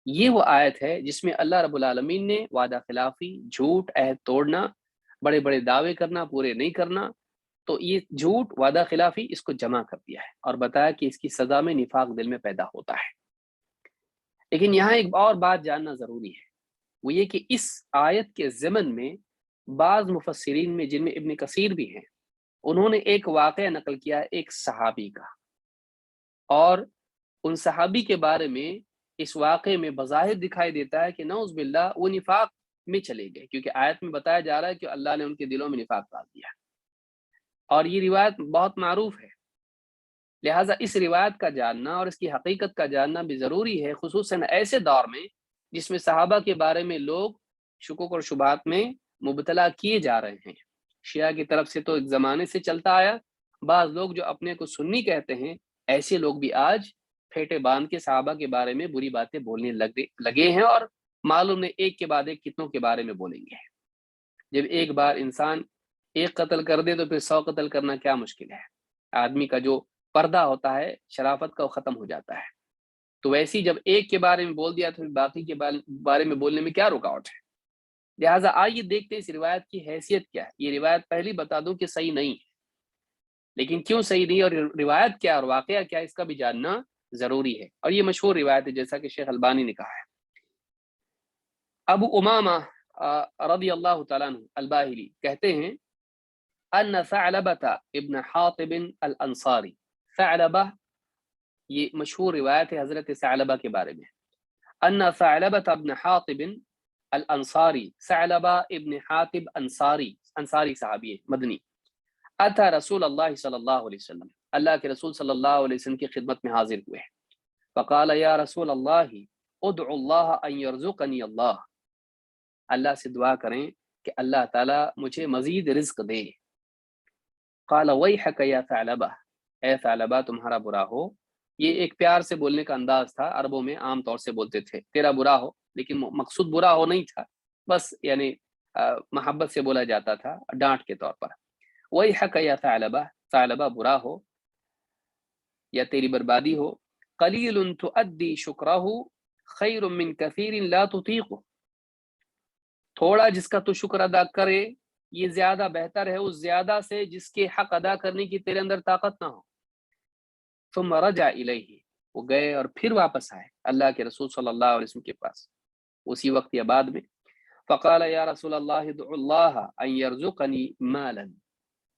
یہ وہ آیت ہے جس میں اللہ رب العالمین نے وعدہ خلافی، جھوٹ، عہد توڑنا، بڑے بڑے دعوے کرنا، پورے نہیں کرنا، تو یہ جھوٹ، وعدہ خلافی، اس کو جمع کر دیا ہے اور بتایا کہ اس کی سزا میں نفاق دل میں پیدا ہوتا ہے۔ لیکن یہاں ایک اور بات جاننا ضروری ہے، وہ یہ کہ اس آیت کے ضمن میں بعض مفسرین میں، جن میں ابن کثیر بھی ہیں، انہوں نے ایک واقعہ نقل کیا ایک صحابی کا، اور ان صحابی کے بارے میں اس واقعے میں بظاہر دکھائی دیتا ہے کہ نعوذ باللہ وہ نفاق میں چلے گئے، کیونکہ آیت میں بتایا جا رہا ہے کہ اللہ نے ان کے دلوں میں نفاق ڈال دیا، اور یہ روایت بہت معروف ہے، لہٰذا اس روایت کا جاننا اور اس کی حقیقت کا جاننا بھی ضروری ہے، خصوصاً ایسے دور میں جس میں صحابہ کے بارے میں لوگ شکوک اور شبہات میں مبتلا کیے جا رہے ہیں۔ شیعہ کی طرف سے تو ایک زمانے سے چلتا آیا، بعض لوگ جو اپنے کو سنی کہتے ہیں، ایسے لوگ بھی آج پھیٹے باندھ کے صحابہ کے بارے میں بری باتیں بولنے لگے ہیں، اور معلوم نہیں ایک کے بعد ایک کتنوں کے بارے میں بولیں گے۔ جب ایک بار انسان ایک قتل کر دے تو پھر 100 قتل کرنا کیا مشکل ہے؟ آدمی کا جو پردہ ہوتا ہے شرافت کا، وہ ختم ہو جاتا ہے، تو ویسی جب ایک کے بارے میں بول دیا تو باقی کے بارے میں بولنے میں کیا رکاوٹ ہے؟ لہٰذا آئیے دیکھتے اس روایت کی حیثیت کیا ہے۔ یہ روایت پہلی بتا دوں کہ صحیح نہیں ہے، لیکن کیوں صحیح نہیں اور روایت کیا اور واقعہ کیا، اس کا بھی جاننا ضروری ہے، اور یہ مشہور روایت ہے جیسا کہ شیخ البانی نے کہا ہے۔ ابو امامہ رضی اللہ تعالیٰ عنہ الباہلی کہتے ہیں ان ثعلبۃ ابن حاطب الانصاری، ثعلبہ یہ مشہور روایت ہے حضرت ثعلبہ کے بارے میں، ان ثعلبۃ ابن حاطب الانصاری، ثعلبہ ابن حاطب انصاری صحابی مدنی، اتى رسول اللہ صلی اللہ علیہ وسلم، اللہ کے رسول صلی اللہ علیہ وسلم کی خدمت میں حاضر ہوئے، فقال یا رسول اللہ ادعو اللہ ان یرزقنی اللہ، اللہ سے دعا کریں کہ اللہ تعالیٰ مجھے مزید رزق دے۔ قال ویحک یا ثعلبہ، اے ثعلبہ تمہارا برا ہو، یہ ایک پیار سے بولنے کا انداز تھا، عربوں میں عام طور سے بولتے تھے تیرا برا ہو، لیکن مقصود برا ہو نہیں تھا، بس یعنی محبت سے بولا جاتا تھا، ڈانٹ کے طور پر۔ ویحک یا ثعلبہ، ثعلبہ برا ہو یا تیری بربادی ہو، قلیل تؤدی شکرہ خیر من کثیر لا تطیقہ، تھوڑا جس کا تو شکر ادا کرے یہ زیادہ بہتر ہے اس زیادہ سے جس کے حق ادا کرنے کی تیرے اندر طاقت نہ ہو۔ ثم رجع الیہ، وہ گئے اور پھر واپس آئے اللہ کے رسول صلی اللہ علیہ وسلم کے پاس اسی وقت یا بعد میں۔ فقال یا رسول اللہ ادعو اللہ ان یرزقنی مالا،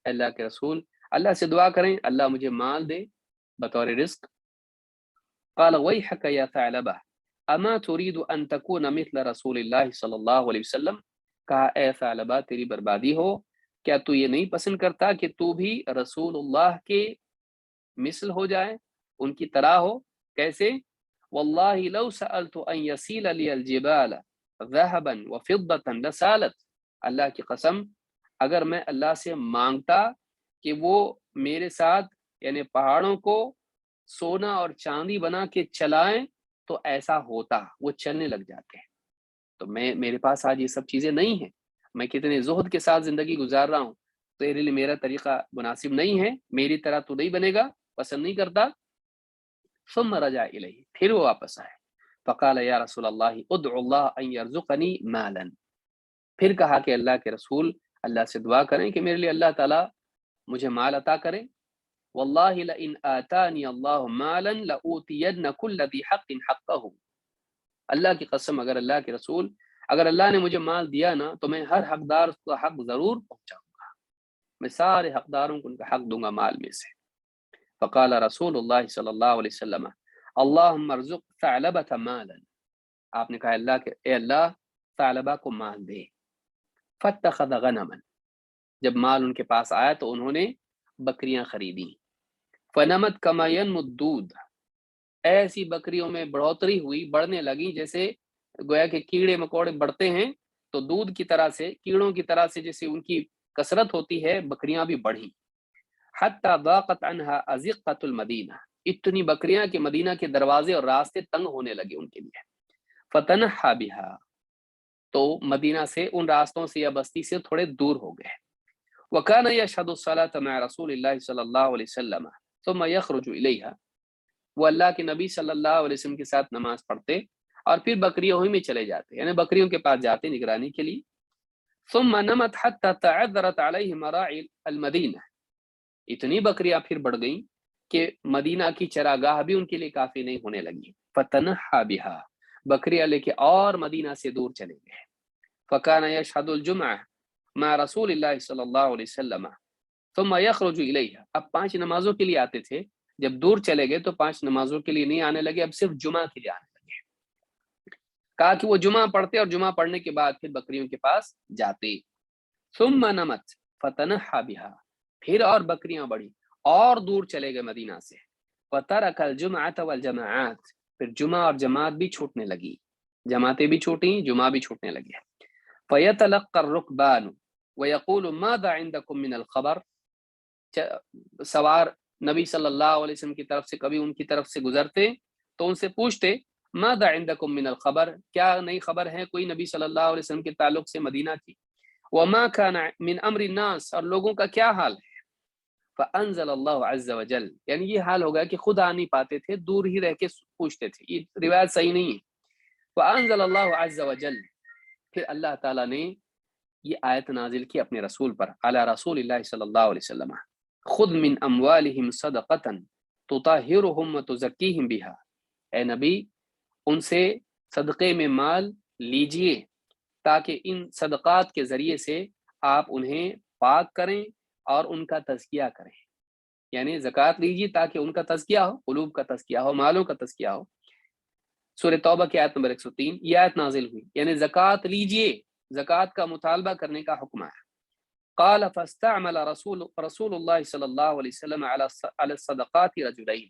اللہ کے رسول اللہ سے دعا کریں اللہ مجھے مال دے بطور رزق۔ قال ویحک یا ثعلبہ اما تريد ان تكون مثل رسول اللہ صلی اللہ علیہ وسلم، کہا اے ثعلبہ تیری بربادی ہو، کیا تو یہ نہیں پسند کرتا کہ تو بھی رسول اللہ کے مثل ہو جائے، ان کی طرح ہو؟ کیسے؟ واللہ لو سألت ان يسيل لي الجبال ذهبا وفضة لسالت، اللہ کی قسم اگر میں اللہ سے مانگتا کہ وہ میرے ساتھ یعنی پہاڑوں کو سونا اور چاندی بنا کے چلائیں تو ایسا ہوتا، وہ چلنے لگ جاتے ہیں۔ تو میرے پاس آج یہ سب چیزیں نہیں ہیں، میں کتنے زہد کے ساتھ زندگی گزار رہا ہوں، تیرے لیے میرا طریقہ مناسب نہیں ہے، میری طرح تو نہیں بنے گا، پسند نہیں کرتا۔ ثم رجع الیہ، پھر وہ واپس آئے۔ فقال یا رسول اللہ ادعو اللہ ان یرزقنی مالا، پھر کہا کہ اللہ کے رسول اللہ سے دعا کریں کہ میرے لیے اللہ تعالیٰ مجھے مال عطا کرے۔ واللہ لئن آتانی اللہ مالا لأوتین کل ذی حق حقہ، اللہ کی قسم اگر اللہ کے رسول اگر اللہ نے مجھے مال دیا نا تو میں ہر حقدار کا حق ضرور پہنچاؤں گا، میں سارے حقداروں کو ان کا حق دوں گا مال میں سے۔ فقال رسول اللہ صلی اللہ علیہ وسلم اللہم ارزق ثعلبة مالا، آپ نے کہا اللہ کہ اے اللہ ثعلبہ کو مال دے۔ فاتخذ غنما، جب مال ان کے پاس آیا تو انہوں نے بکریاں خریدیں۔ فنمت کما ینمو الدود، ایسی بکریوں میں بڑھوتری ہوئی، بڑھنے لگی جیسے گویا کہ کیڑے مکوڑے بڑھتے ہیں تو دودھ کی طرح سے کیڑوں کی طرح سے جیسے ان کی کثرت ہوتی ہے بکریاں بھی بڑھی۔ حتی ضاقت عنہا ازقۃ المدینہ، اتنی بکریاں کہ مدینہ کے دروازے اور راستے تنگ ہونے لگے ان کے لیے۔ فتنحا بہا، تو مدینہ سے ان راستوں سے یا بستی سے تھوڑے دور ہو گئے۔ وکان یشہد الصلاۃ مع رسول اللہ صلی اللہ علیہ وسلم ثم یخرج الیہا، وہ اللہ کے نبی صلی اللہ علیہ وسلم کے ساتھ نماز پڑھتے اور پھر بکریوں ہی میں چلے جاتے، یعنی بکریوں کے پاس جاتے نگرانی کے لیے۔ ثم نمت حتی تعذرت علیہ مراعی المدینہ، اتنی بکریاں پھر بڑھ گئیں کہ مدینہ کی چراگاہ بھی ان کے لیے کافی نہیں ہونے لگی۔ فتنحا بہا، بکریاں لے کے اور مدینہ سے دور چلے گئے۔ فکان یشہد الجمعہ مع رسول اللہ صلی اللہ علیہ وسلم ثم یخرج الیہا، اب 5 نمازوں کے لیے آتے تھے، جب دور چلے گئے تو 5 نمازوں کے لیے نہیں آنے لگے، اب صرف جمعہ کے لیے آنے لگے۔ کہا کہ وہ جمعہ پڑھتے اور جمعہ پڑھنے کے بعد پھر بکریوں کے پاس جاتے۔ ثم نمت فتنحا بہا، پھر اور بکریاں بڑھی اور دور چلے گئے مدینہ سے۔ وترک الجمعۃ والجماعات، پھر جمعہ اور جماعت بھی چھوٹنے لگی، جماعتیں بھی چھوٹیں جمعہ بھی چھوٹنے لگے۔ فیتلقى الرکبان ویقول ماذا عندکم من الخبر، سوار نبی صلی اللہ علیہ وسلم کی طرف سے کبھی ان کی طرف سے گزرتے تو ان سے پوچھتے ماذا عندکم من الخبر، کیا نئی خبر ہے کوئی نبی صلی اللہ علیہ وسلم کے تعلق سے مدینہ کی۔ وما كان من امر الناس، اور لوگوں کا کیا حال ہے۔ فانزل اللہ عز وجل، یعنی یہ حال ہوگا کہ خود آ نہیں پاتے تھے، دور ہی رہ کے پوچھتے تھے، یہ روایت صحیح نہیں ہے۔ فانزل اللہ عز وجل، پھر اللہ تعالیٰ نے یہ آیت نازل کی اپنے رسول پر، علی رسول اللہ صلی اللہ علیہ وسلم، خذ من اموالہم صدقۃ تطہرہم وتزکیہم بہا، اے نبی ان سے صدقے میں مال لیجئے تاکہ ان صدقات کے ذریعے سے آپ انہیں پاک کریں اور ان کا تزکیہ کریں، یعنی زکوٰۃ لیجیے تاکہ ان کا تزکیہ ہو، قلوب کا تزکیہ ہو، مالوں کا تزکیہ ہو۔ سورہ توبہ کی آیت نمبر 103 یہ آیت نازل ہوئی، یعنی زکوٰۃ لیجیے، زکوٰۃ کا مطالبہ کرنے کا حکم ہے۔ قال فاستعمل رسول اللہ صلی اللہ علیہ وسلم علی الصدقات رجلین،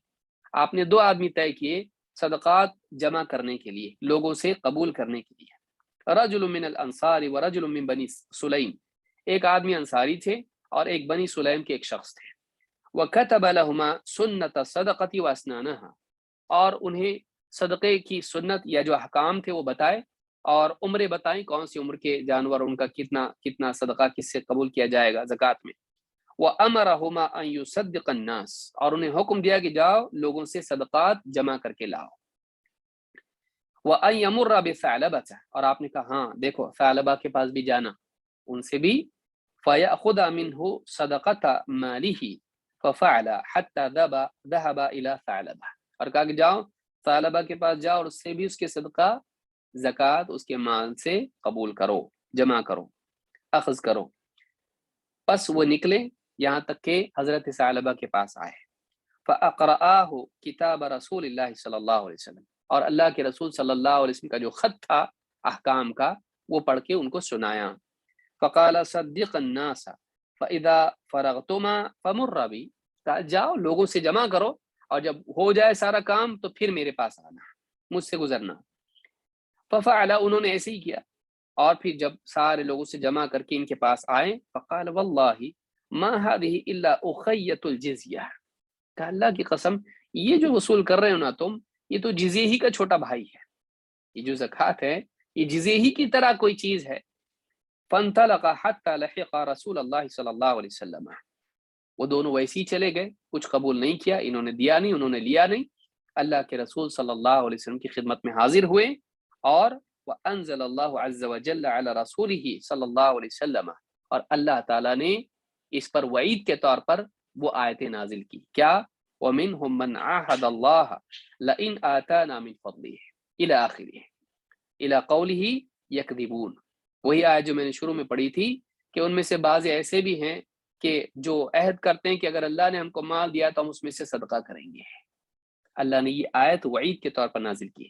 آپ نے 2 آدمی طے کیے صدقات جمع کرنے کے لیے، لوگوں سے قبول کرنے کے لیے۔ رجل من الانصار ورجل من بنی سلیم، ایک آدمی انصاری تھے اور ایک بنی سلیم کے ایک شخص تھے۔ وَكَتَبَ لَهُمَا سُنَّةَ الصَّدَقَةِ وَأَسْنَانَهَا، اور انہیں صدقے کی سنت یا جو احکام تھے وہ بتائے اور عمریں بتائیں، کون سی عمر کے جانور ان کا کتنا صدقہ کس سے قبول کیا جائے گا زکوٰۃ میں۔ وَأَمَرَهُمَا أَن يُصَدِّقَ النَّاسَ، اور انہیں حکم دیا کہ جاؤ لوگوں سے صدقات جمع کر کے لاؤ۔ وَأَن يَمُرَّ بِثَعْلَبَةَ، اور آپ نے کہا ہاں دیکھو ثعلبہ کے پاس بھی جانا، ان سے بھی فَيَأْخُذَ مِنْهُ صَدَقَةَ مَالِهِ فَفَعْلَ حَتَّى ذَهَبَ إِلَى ثَعْلَبَةَ، اور کہا کہ جاؤ ثعلبہ کے پاس جاؤ اور اس سے بھی اس کے صدقہ زکوٰۃ اس کے مال سے قبول کرو، جمع کرو، اخذ کرو۔ پس وہ نکلے یہاں تک کہ حضرت ثعلبہ کے پاس آئے۔ فَأَقْرَآهُ کتاب رسول اللہ صلی اللہ علیہ وسلم، اور اللہ کے رسول صلی اللہ علیہ وسلم کا جو خط تھا احکام کا وہ پڑھ کے ان کو سنایا۔ فقال صدق الناس فاذا فرغتما فمر بی، کہا جاؤ لوگوں سے جمع کرو اور جب ہو جائے سارا کام تو پھر میرے پاس آنا، مجھ سے گزرنا۔ ففعل، انہوں نے ایسے ہی کیا، اور پھر جب سارے لوگوں سے جمع کر کے ان کے پاس آئے، فقال واللہ ما هذه الا اخیۃ الجزیہ، کہ اللہ کی قسم یہ جو وصول کر رہے ہو نا تم، یہ تو جزیے ہی کا چھوٹا بھائی ہے، یہ جو زکوٰۃ ہے یہ جزیے ہی کی طرح کوئی چیز ہے۔ فانطلق حتى لحق رسول اللہ صلی اللہ علیہ وسلم، وہ دونوں ویسے ہی چلے گئے، کچھ قبول نہیں کیا، انہوں نے دیا نہیں، انہوں نے لیا نہیں، اللہ کے رسول صلی اللہ علیہ وسلم کی خدمت میں حاضر ہوئے، اور وانزل اللہ عز وجل علی رسولہ صلی اللہ علیہ وسلم، اور اللہ تعالیٰ نے اس پر وعید کے طور پر وہ آیتیں نازل کی، کیا؟ وَمِنْهُمْ مَنْ عَاهَدَ اللَّهَ لَئِنْ آتَانَا مِنْ فَضْلِهِ إِلَى آخِرِهِ إِلَى قَوْلِهِ يَكْذِبُونَ، وہی آیت جو میں نے شروع میں پڑھی تھی کہ ان میں سے بعض ایسے بھی ہیں کہ جو عہد کرتے ہیں کہ اگر اللہ نے ہم کو مال دیا تو ہم اس میں سے صدقہ کریں گے۔ اللہ نے یہ آیت وعید کے طور پر نازل کی۔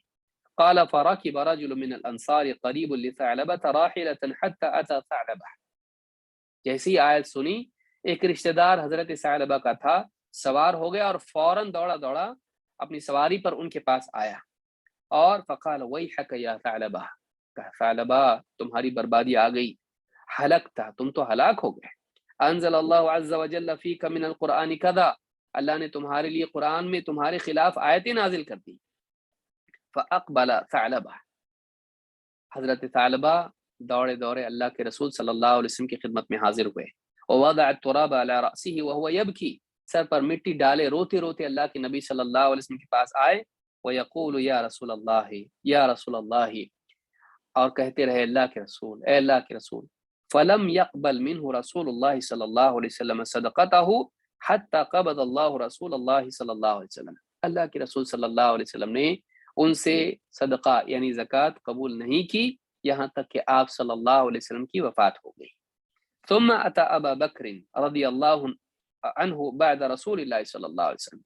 قال فركب رجل من الانصار قريب لثعلبة راحلة حتى اتى ثعلبة، جیسی آیت سنی ایک رشتہ دار حضرت ثعلبہ کا تھا، سوار ہو گیا اور فوراً دوڑا دوڑا اپنی سواری پر ان کے پاس آیا، اور فقال ویحک یا ثعلبہ، کہا ثعلبہ تمہاری بربادی آ گئی، ہلکتا تم تو ہلاک ہو گئے، انزل اللہ عز وجل فیک من القرآن کذا، اللہ نے تمہارے لیے قرآن میں تمہارے خلاف آیتیں نازل کر دی۔ فاقبل ثعلبہ، حضرت ثعلبہ دوڑے دوڑے اللہ کے رسول صلی اللہ علیہ وسلم کی خدمت میں حاضر ہوئے، ووضع التراب على رأسه وهو يبكي، سر پر مٹی ڈالے روتے روتے اللہ کے نبی صلی اللہ علیہ وسلم کے پاس آئے، ويقول یا رسول اللہ یا رسول اللہ، اور کہتے رہے اللہ کے رسول، اے اللہ کے رسول۔ فلم يقبل منه رسول اللہ صلی اللہ علیہ وسلم صدقته حتى قبض اللہ رسول اللہ صلی اللہ علیہ وسلم، اللہ کے رسول صلی اللہ علیہ وسلم نے ان سے صدقہ یعنی زکوٰۃ قبول نہیں کی یہاں تک کہ آپ صلی اللہ علیہ وسلم کی وفات ہو گئی۔ ثم اتى ابا بکر رضی اللہ عنہ بعد رسول اللہ صلی اللہ علیہ وسلم،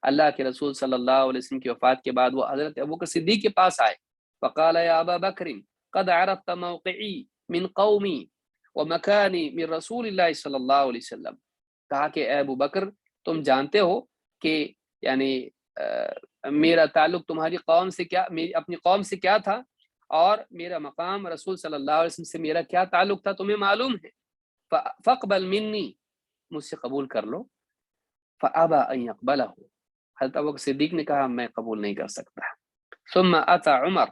اللہ کے رسول صلی اللہ علیہ وسلم کی وفات کے بعد وہ حضرت ابوبکر صدیق کے پاس آئے، فقال یا ابا بکر قد عرفت موقعی من قومی ومکانی من رسول اللہ صلی اللہ علیہ وسلم، کہا کہ اے ابو بکر تم جانتے ہو کہ یعنی میرا تعلق تمہاری قوم سے کیا، اپنی قوم سے کیا تھا، اور میرا مقام رسول صلی اللہ علیہ وسلم سے میرا کیا تعلق تھا تمہیں معلوم ہے، فاقبل منی، مجھ سے قبول کر لو۔ فابى ان يقبله، حضرت ابوبکر صدیق نے کہا میں قبول نہیں کر سکتا۔ ثم اتى عمر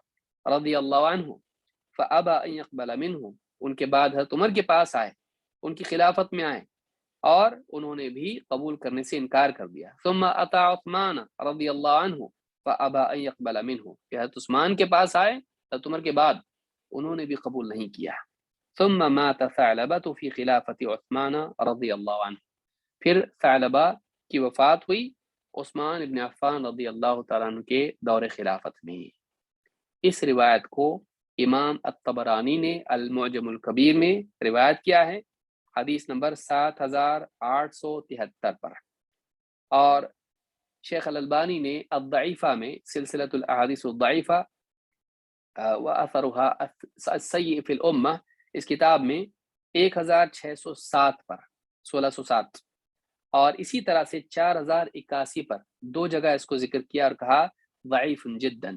رضی اللہ عنہ فابى ان يقبل منه، ان کے بعد حضرت عمر کے پاس آئے، ان کی خلافت میں آئے، اور انہوں نے بھی قبول کرنے سے انکار کر دیا۔ ثم اتى عثمان رضی اللہ عنہ فابى ان يقبل منه، کہ حضرت عثمان کے پاس آئے حضرت عمر کے بعد، انہوں نے بھی قبول نہیں کیا۔ ثم مات ثعلبة في خلافت عثمان رضی اللہ عنہ، پھر ثعلبہ کی وفات ہوئی عثمان ابن عفان رضی اللہ تعالیٰ عنہ کے دور خلافت میں۔ اس روایت کو امام الطبرانی نے المعجم الکبیر میں روایت کیا ہے، حدیث نمبر 7873 پر، اور شیخ الالبانی نے الضعیفہ میں سلسلۃ الاحادیث الضعیفہ واثرها السیء فی الامہ، اس کتاب میں 1607 پر 1607 اور اسی طرح سے 4081 پر دو جگہ اس کو ذکر کیا اور کہا ضعیف جدا،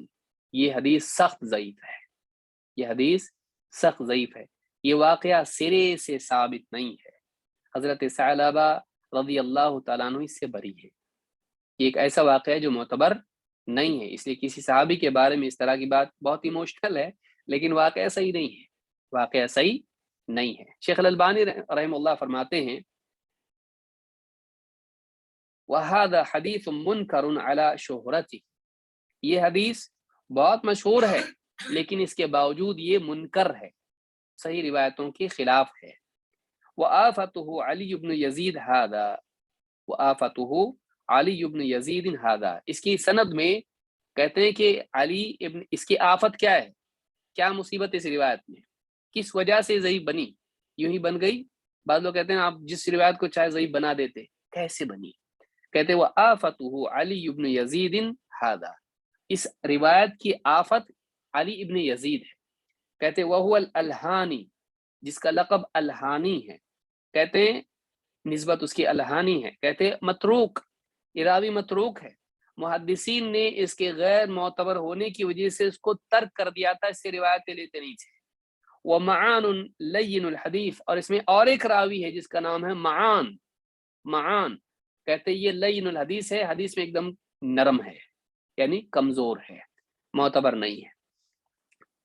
یہ حدیث سخت ضعیف ہے، یہ حدیث سخت ضعیف ہے، یہ واقعہ سرے سے ثابت نہیں ہے، حضرت ثعلبہ رضی اللہ تعالیٰ عنہ اس سے بری ہے، یہ ایک ایسا واقعہ ہے جو معتبر نہیں ہے، اس لیے کسی صحابی کے بارے میں اس طرح کی بات بہت ایموشنل ہے، لیکن واقعہ صحیح نہیں ہے، واقعہ صحیح نہیں ہے۔ شیخ الالبانی رحمہ اللہ فرماتے ہیں وَهَذَا حَدِيثٌ مُنْكَرٌ عَلَى شُهْرَتِهِ، یہ حدیث بہت مشہور ہے، لیکن اس کے باوجود یہ منکر ہے، صحیح روایتوں کے خلاف ہے۔ وآفته علی بن یزید ہذا، وآفته علی بن یزید ہذا، اس کی سند میں کہتے ہیں کہ علی ابن، اس کی آفت کیا ہے، کیا مصیبت اس روایت میں، کس وجہ سے ضعیف بنی، یوں ہی بن گئی؟ بعض لوگ کہتے ہیں آپ جس روایت کو چاہے ضعیف بنا دیتے، کیسے بنی؟ کہتے ہیں وآفته علی ابن یزید ہذا، اس روایت کی آفت علی ابن یزید ہے۔ کہتے ہیں وہو الالہانی، جس کا لقب الہانی ہے، کہتے ہیں نسبت اس کی الہانی ہے، کہتے ہیں متروک، یہ راوی متروک ہے، محدثین نے اس کے غیر معتبر ہونے کی وجہ سے اس کو ترک کر دیا تھا، اس سے روایتیں لیتے نہیں تھے۔ ومعان لین الحدیث، اور اس میں اور ایک راوی ہے جس کا نام ہے معان، معان کہتے ہیں یہ لین الحدیث ہے، حدیث میں ایک دم نرم ہے، یعنی کمزور ہے، معتبر نہیں ہے۔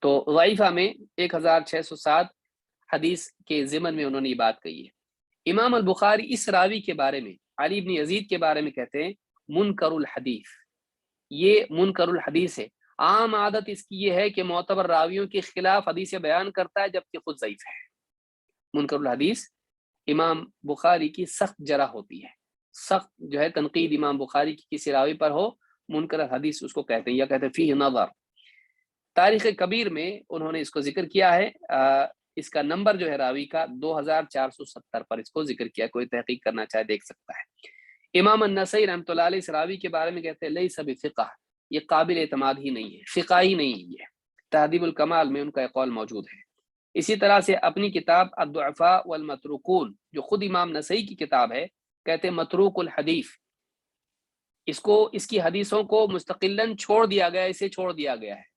تو ضعیفہ میں 1607 حدیث کے ضمن میں انہوں نے یہ بات کہی ہے۔ امام البخاری اس راوی کے بارے میں، علی بن یزید کے بارے میں کہتے ہیں منکر الحدیث، یہ منکر الحدیث ہے۔ عام عادت اس کی یہ ہے کہ معتبر راویوں کے خلاف حدیث بیان کرتا ہے جبکہ خود ضعیف ہے۔ منکر الحدیث امام بخاری کی سخت جرح ہوتی ہے، سخت جو ہے تنقید امام بخاری کی کسی راوی پر ہو، منکر الحدیث اس کو کہتے ہیں، یا کہتے ہیں فیہ نظر۔ تاریخ کبیر میں انہوں نے اس کو ذکر کیا ہے، اس کا نمبر جو ہے راوی کا 2470 پر اس کو ذکر کیا، کوئی تحقیق کرنا چاہے دیکھ سکتا ہے۔ امام النسائی رحمۃ اللہ علیہ اس راوی کے بارے میں کہتے ہیں لیس بفقہ، یہ قابل اعتماد ہی نہیں ہے، فقہ ہی نہیں ہے۔ یہ تہذیب الکمال میں ان کا قول موجود ہے۔ اسی طرح سے اپنی کتاب الضعفاء والمتروکون، جو خود امام نسائی کی کتاب ہے، کہتے ہیں متروک الحدیث، اس کو، اس کی حدیثوں کو مستقلاً چھوڑ دیا گیا، اسے چھوڑ دیا گیا ہے۔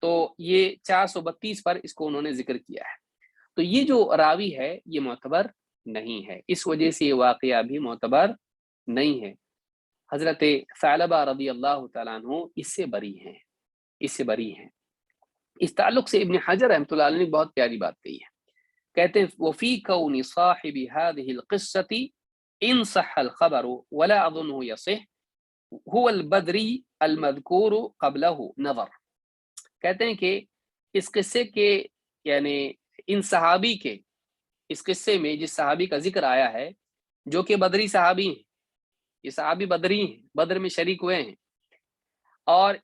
تو یہ 432 پر اس کو انہوں نے ذکر کیا ہے۔ تو یہ جو راوی ہے یہ معتبر نہیں ہے، اس وجہ سے یہ واقعہ بھی معتبر نہیں ہے۔ حضرت ثعلبہ رضی اللہ تعالیٰ عنہ اس سے بری ہیں، اس سے بری ہیں۔ اس تعلق سے ابن حجر رحمۃ اللہ علیہ نے بہت پیاری بات کہی ہے، کہتے ہیں وفی کون صاحب هذه القصة ان صح الخبر ولا اظنه يصح هو البدری المذکور قبله نظر، کہتے ہیں کہ اس قصے کے، یعنی ان صحابی کے، اس قصے میں جس صحابی کا ذکر آیا ہے جو کہ بدری صحابی ہیں، یہ صحابی بدری ہیں، بدر میں شریک ہوئے ہیں، اور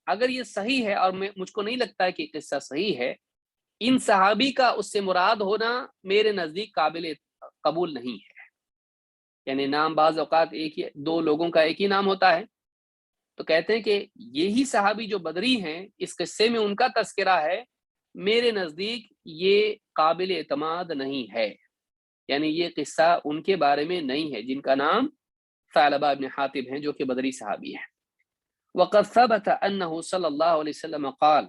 اگر یہ صحیح ہے، اور مجھ کو نہیں لگتا ہے کہ قصہ صحیح ہے، ان صحابی کا اس سے مراد ہونا میرے نزدیک قابل قبول نہیں ہے۔ یعنی نام بعض اوقات ایک ہی، دو لوگوں کا ایک ہی نام ہوتا ہے، تو کہتے ہیں کہ یہی صحابی جو بدری ہیں، اس قصے میں ان کا تذکرہ ہے، میرے نزدیک یہ قابل اعتماد نہیں ہے، یعنی یہ قصہ ان کے بارے میں نہیں ہے جن کا نام ثعلبہ بن حاطب ہیں، جو کہ بدری صحابی ہیں۔ وقد ثبت انه صلی اللہ علیہ وسلم قال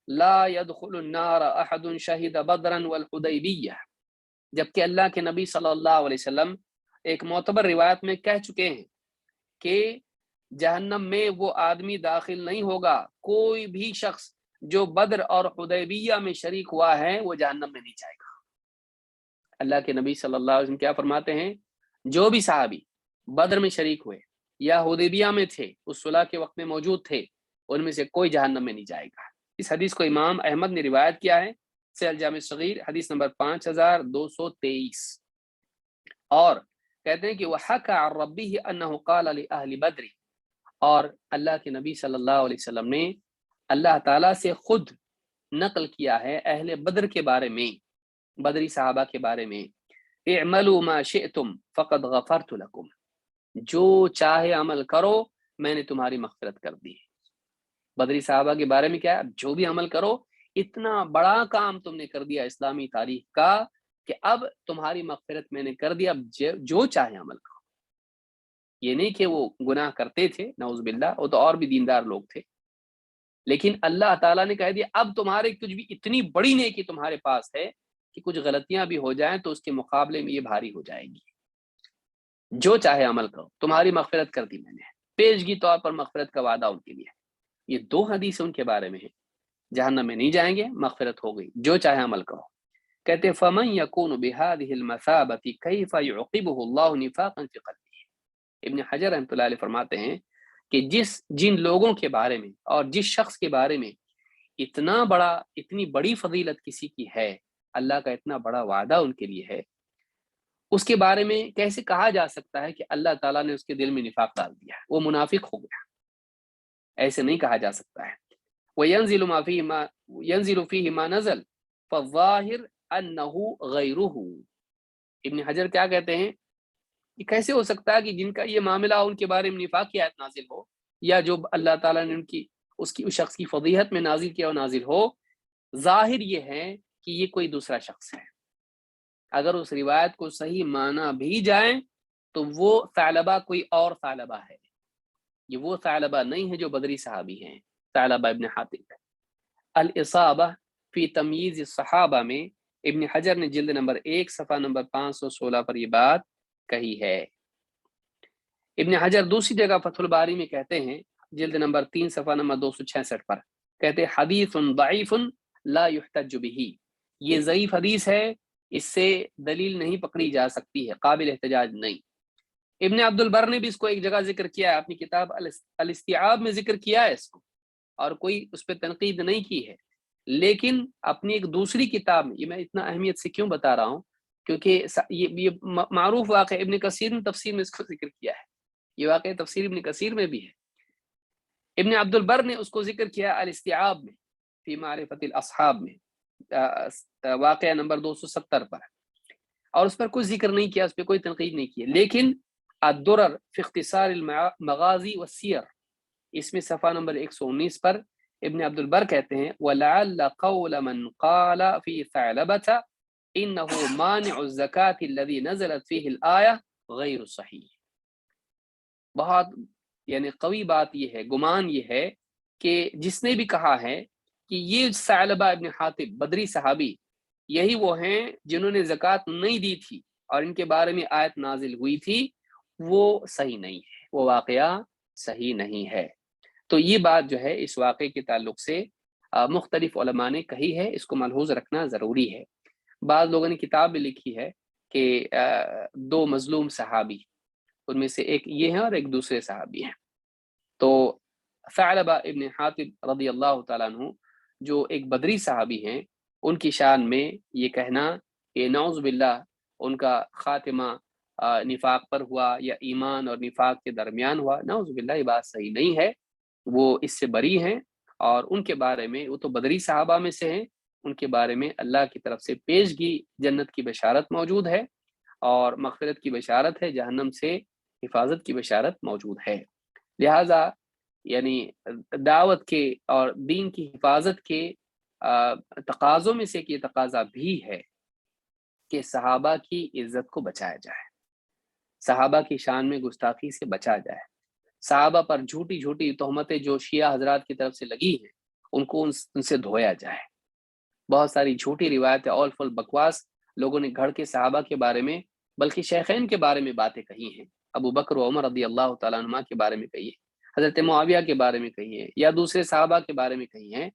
لا يدخل النار احد شهد بدرا والحدیبیہ، جبکہ اللہ کے نبی صلی اللہ علیہ وسلم ایک معتبر روایت میں کہہ چکے ہیں کہ جہنم میں وہ آدمی داخل نہیں ہوگا، کوئی بھی شخص جو بدر اور حدیبیہ میں شریک ہوا ہے وہ جہنم میں نہیں جائے گا۔ اللہ کے نبی صلی اللہ علیہ وسلم کیا فرماتے ہیں، جو بھی صحابی بدر میں شریک ہوئے یا حدیبیہ میں تھے، اس صلح کے وقت میں موجود تھے، ان میں سے کوئی جہنم میں نہیں جائے گا۔ اس حدیث کو امام احمد نے روایت کیا ہے، صحیح الجامع الصغیر حدیث نمبر 5223۔ اور کہتے ہیں کہ وحکى عن ربه انه قال لاهل بدر، اور اللہ کے نبی صلی اللہ علیہ وسلم نے اللہ تعالیٰ سے خود نقل کیا ہے اہل بدر کے بارے میں، بدری صحابہ کے بارے میں، اعملوا ما شئتم فقد غفرت لكم، جو چاہے عمل کرو میں نے تمہاری مغفرت کر دی۔ بدری صحابہ کے بارے میں کیا ہے، جو بھی عمل کرو، اتنا بڑا کام تم نے کر دیا اسلامی تاریخ کا کہ اب تمہاری مغفرت میں نے کر دیا، اب جو چاہے عمل کرو۔ یہ نہیں کہ وہ گناہ کرتے تھے، نعوذ باللہ، وہ تو اور بھی دیندار لوگ تھے، لیکن اللہ تعالیٰ نے کہہ دیا اب تمہارے کچھ بھی اتنی بڑی نیکی تمہارے پاس ہے کہ کچھ غلطیاں بھی ہو جائیں تو اس کے مقابلے میں یہ بھاری ہو جائے گی، جو چاہے عمل کرو، تمہاری مغفرت کر دی میں نے، پیشگی طور پر مغفرت کا وعدہ ان کے لیے۔ یہ دو حدیث ان کے بارے میں ہیں، جہنم میں نہیں جائیں گے، مغفرت ہو گئی، جو چاہے عمل کرو۔ کہتے فمن یکون بهذه المثابة کیف یعقبه اللہ نفاقا فی قلبہ، ابن حجر رحمۃ اللہ علیہ فرماتے ہیں کہ جن لوگوں کے بارے میں اور جس شخص کے بارے میں اتنی بڑی فضیلت کسی کی ہے، اللہ کا اتنا بڑا وعدہ ان کے لیے ہے، اس کے بارے میں کیسے کہا جا سکتا ہے کہ اللہ تعالیٰ نے اس کے دل میں نفاق ڈال دیا ہے، وہ منافق ہو گیا؟ ایسے نہیں کہا جا سکتا ہے۔ وَيَنزِلُ مَا فِيهِ مَا يَنزِلُ فِيهِ مَا نَزَلَ فَالظَّاهِرُ أَنَّهُ غَيْرُهُ۔ ابن حجر کیا کہتے ہیں کہ کیسے ہو سکتا ہے کہ جن کا یہ معاملہ ان کے بارے میں نفاق کی آیت نازل ہو، یا جو اللہ تعالیٰ نے اس شخص کی فضیحت میں نازل کیا وہ نازل ہو، ظاہر یہ ہے کہ یہ کوئی دوسرا شخص ہے۔ اگر اس روایت کو صحیح مانا بھی جائیں تو وہ ثعلبہ کوئی اور ثعلبہ ہے، یہ وہ ثعلبہ نہیں ہے جو بدری صحابی ہیں، ثعلبہ ابن حاتب۔ الاصابہ فی تمییز الصحابہ میں ابن حجر نے جلد نمبر 1 صفحہ نمبر 516 پر یہ بات کہی ہے۔ ابن حجر دوسری جگہ فتح الباری میں کہتے ہیں، جلد نمبر 3 صفحہ نمبر 266 پر کہتے ہیں حدیث ضعیف لا یحتج بہ، یہ ضعیف حدیث ہے، اس سے دلیل نہیں پکڑی جا سکتی ہے، قابل احتجاج نہیں۔ ابن عبد البر نے بھی اس کو ایک جگہ ذکر کیا ہے، اپنی کتاب الاستیعاب میں ذکر کیا ہے اس کو، اور کوئی اس پہ تنقید نہیں کی ہے، لیکن اپنی ایک دوسری کتاب میں، یہ میں اتنا اہمیت سے کیوں بتا رہا ہوں، کیونکہ یہ معروف واقع ابن کثیر نے تفسیر میں اس کو ذکر کیا ہے، یہ واقع تفسیر ابن کثیر میں بھی ہے۔ ابن عبد البر نے اس کو ذکر کیا الاستیعاب میں فی معرفت الاصحاب میں، واقعہ نمبر 270 پر، اور اس پر کوئی ذکر نہیں کیا، اس پہ کوئی تنقید نہیں کی، لیکن الدرر فی اختصار المغازی والسیر، اس میں صفحہ نمبر 119 پر ابن عبد البر کہتے ہیں وَلَعَلَّ قَوْلَ مَنْ قَالَ فِي ثَعْلَبَةَ إِنَّهُ مَانِعُ الزَّكَاةِ الَّذِي نَزَلَتْ فِيهِ الْآيَةِ غَيْرُ صحیح۔ بہت یعنی قوی بات یہ ہے، گمان یہ ہے کہ جس نے بھی کہا ہے کہ یہ ثعلبہ ابن حاتب بدری صحابی یہی وہ ہیں جنہوں نے زکوٰۃ نہیں دی تھی اور ان کے بارے میں آیت نازل ہوئی تھی، وہ صحیح نہیں ہے، وہ واقعہ صحیح نہیں ہے۔ تو یہ بات جو ہے اس واقعے کے تعلق سے مختلف علماء نے کہی ہے، اس کو ملحوظ رکھنا ضروری ہے۔ بعض لوگوں نے کتاب بھی لکھی ہے کہ 2 مظلوم صحابی، ان میں سے ایک یہ ہیں اور ایک دوسرے صحابی ہیں۔ تو ثعلبہ ابن حاتب رضی اللہ تعالیٰ عنہ جو ایک بدری صحابی ہیں، ان کی شان میں یہ کہنا کہ نعوذ باللہ ان کا خاتمہ نفاق پر ہوا یا ایمان اور نفاق کے درمیان ہوا، نعوذ باللہ یہ بات صحیح نہیں ہے، وہ اس سے بری ہیں، اور ان کے بارے میں، وہ تو بدری صحابہ میں سے ہیں، ان کے بارے میں اللہ کی طرف سے پیشگی جنت کی بشارت موجود ہے، اور مغفرت کی بشارت ہے، جہنم سے حفاظت کی بشارت موجود ہے۔ لہٰذا یعنی دعوت کے اور دین کی حفاظت کے تقاضوں میں سے ایک یہ تقاضا بھی ہے کہ صحابہ کی عزت کو بچایا جائے، صحابہ کی شان میں گستاخی سے بچا جائے، صحابہ پر جھوٹی تہمتیں جو شیعہ حضرات کی طرف سے لگی ہیں ان کو ان سے دھویا جائے۔ بہت ساری جھوٹی روایتیں، اول فل بکواس لوگوں نے گھڑ کے صحابہ کے بارے میں، بلکہ شیخین کے بارے میں باتیں کہی ہیں، ابو بکر و عمر رضی اللہ تعالیٰ عنہ کے بارے میں کہی ہے، حضرت معاویہ کے بارے میں کہی ہے، یا دوسرے صحابہ کے بارے میں کہی ہیں۔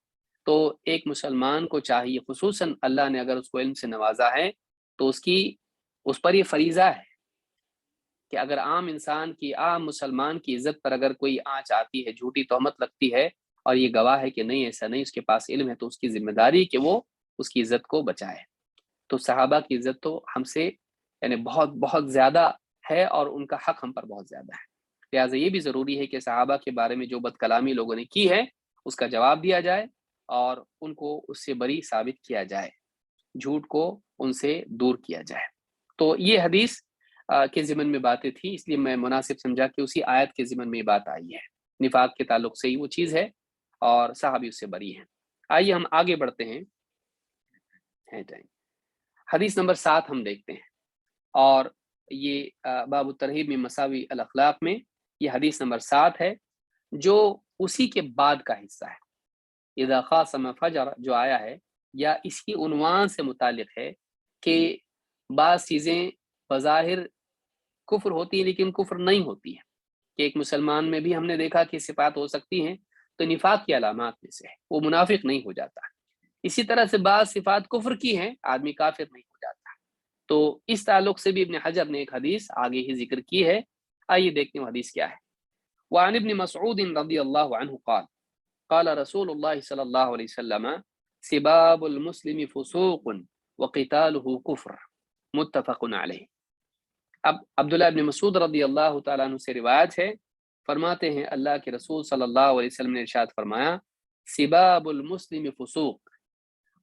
تو ایک مسلمان کو چاہیے، خصوصاً اللہ نے اگر اس کو علم سے نوازا ہے تو اس پر یہ فریضہ ہے کہ اگر عام انسان کی، عام مسلمان کی عزت پر اگر کوئی آنچ آتی ہے، جھوٹی تہمت لگتی ہے، اور یہ گواہ ہے کہ نہیں ایسا نہیں، اس کے پاس علم ہے، تو اس کی ذمہ داری کہ وہ اس کی عزت کو بچائے۔ تو صحابہ کی عزت تو ہم سے یعنی بہت بہت زیادہ ہے، اور ان کا حق ہم پر بہت زیادہ ہے۔ لہٰذا یہ بھی ضروری ہے کہ صحابہ کے بارے میں جو بد کلامی لوگوں نے کی ہے اس کا جواب دیا جائے، اور ان کو اس سے بری ثابت کیا جائے، جھوٹ کو ان سے دور کیا جائے۔ تو یہ حدیث کے ضمن میں باتیں تھیں، اس لیے میں مناسب سمجھا کہ اسی آیت کے ضمن میں یہ بات آئی ہے، نفاق کے تعلق سے ہی وہ چیز ہے، اور صحابی اس سے بری ہیں۔ آئیے ہم آگے بڑھتے ہیں، حدیث نمبر 7 ہم دیکھتے ہیں، اور یہ باب الترہیب میں مساوی الاخلاق میں یہ حدیث نمبر 7 ہے، جو اسی کے بعد کا حصہ ہے۔ اذا خاصم فجر جو آیا ہے، یا اس کی عنوان سے متعلق ہے کہ بعض چیزیں بظاہر کفر ہوتی ہیں لیکن کفر نہیں ہوتی ہے، کہ ایک مسلمان میں بھی ہم نے دیکھا کہ صفات ہو سکتی ہیں، تو نفاق کی علامات میں سے ہے، وہ منافق نہیں ہو جاتا۔ اسی طرح سے بعض صفات کفر کی ہیں، آدمی کافر نہیں ہو جاتا۔ تو اس تعلق سے بھی ابن حجر نے ایک حدیث آگے ہی ذکر کی ہے، آئیے دیکھتے ہیں حدیث کیا ہے۔ وعن ابن مسعود رضی اللہ عنہ قال قال رسول اللہ صلی اللہ علیہ وسلم سباب المسلم فسوق وقتاله کفر متفق علیہ۔ اب عبداللہ ابن مسعود رضی اللہ تعالیٰ عنہ سے روایت ہے، فرماتے ہیں اللہ کے رسول صلی اللہ علیہ وسلم نے ارشاد فرمایا سباب المسلم فسوق،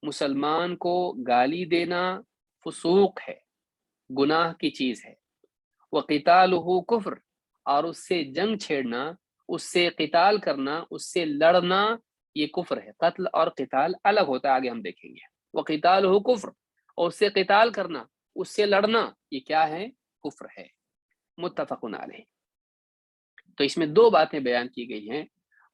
مسلمان کو گالی دینا فسوق ہے، گناہ کی چیز ہے، وقتالہ کفر، اور اس سے جنگ چھیڑنا، اس سے قتال کرنا، اس سے لڑنا، یہ کفر ہے۔ قتل اور قتال الگ ہوتا ہے، آگے ہم دیکھیں گے۔ وقتالہ کفر، اور اس سے قتال کرنا، اس سے لڑنا، یہ کیا ہے؟ کفر ہے۔ متفق علیہ۔ تو اس میں دو باتیں بیان کی گئی ہیں،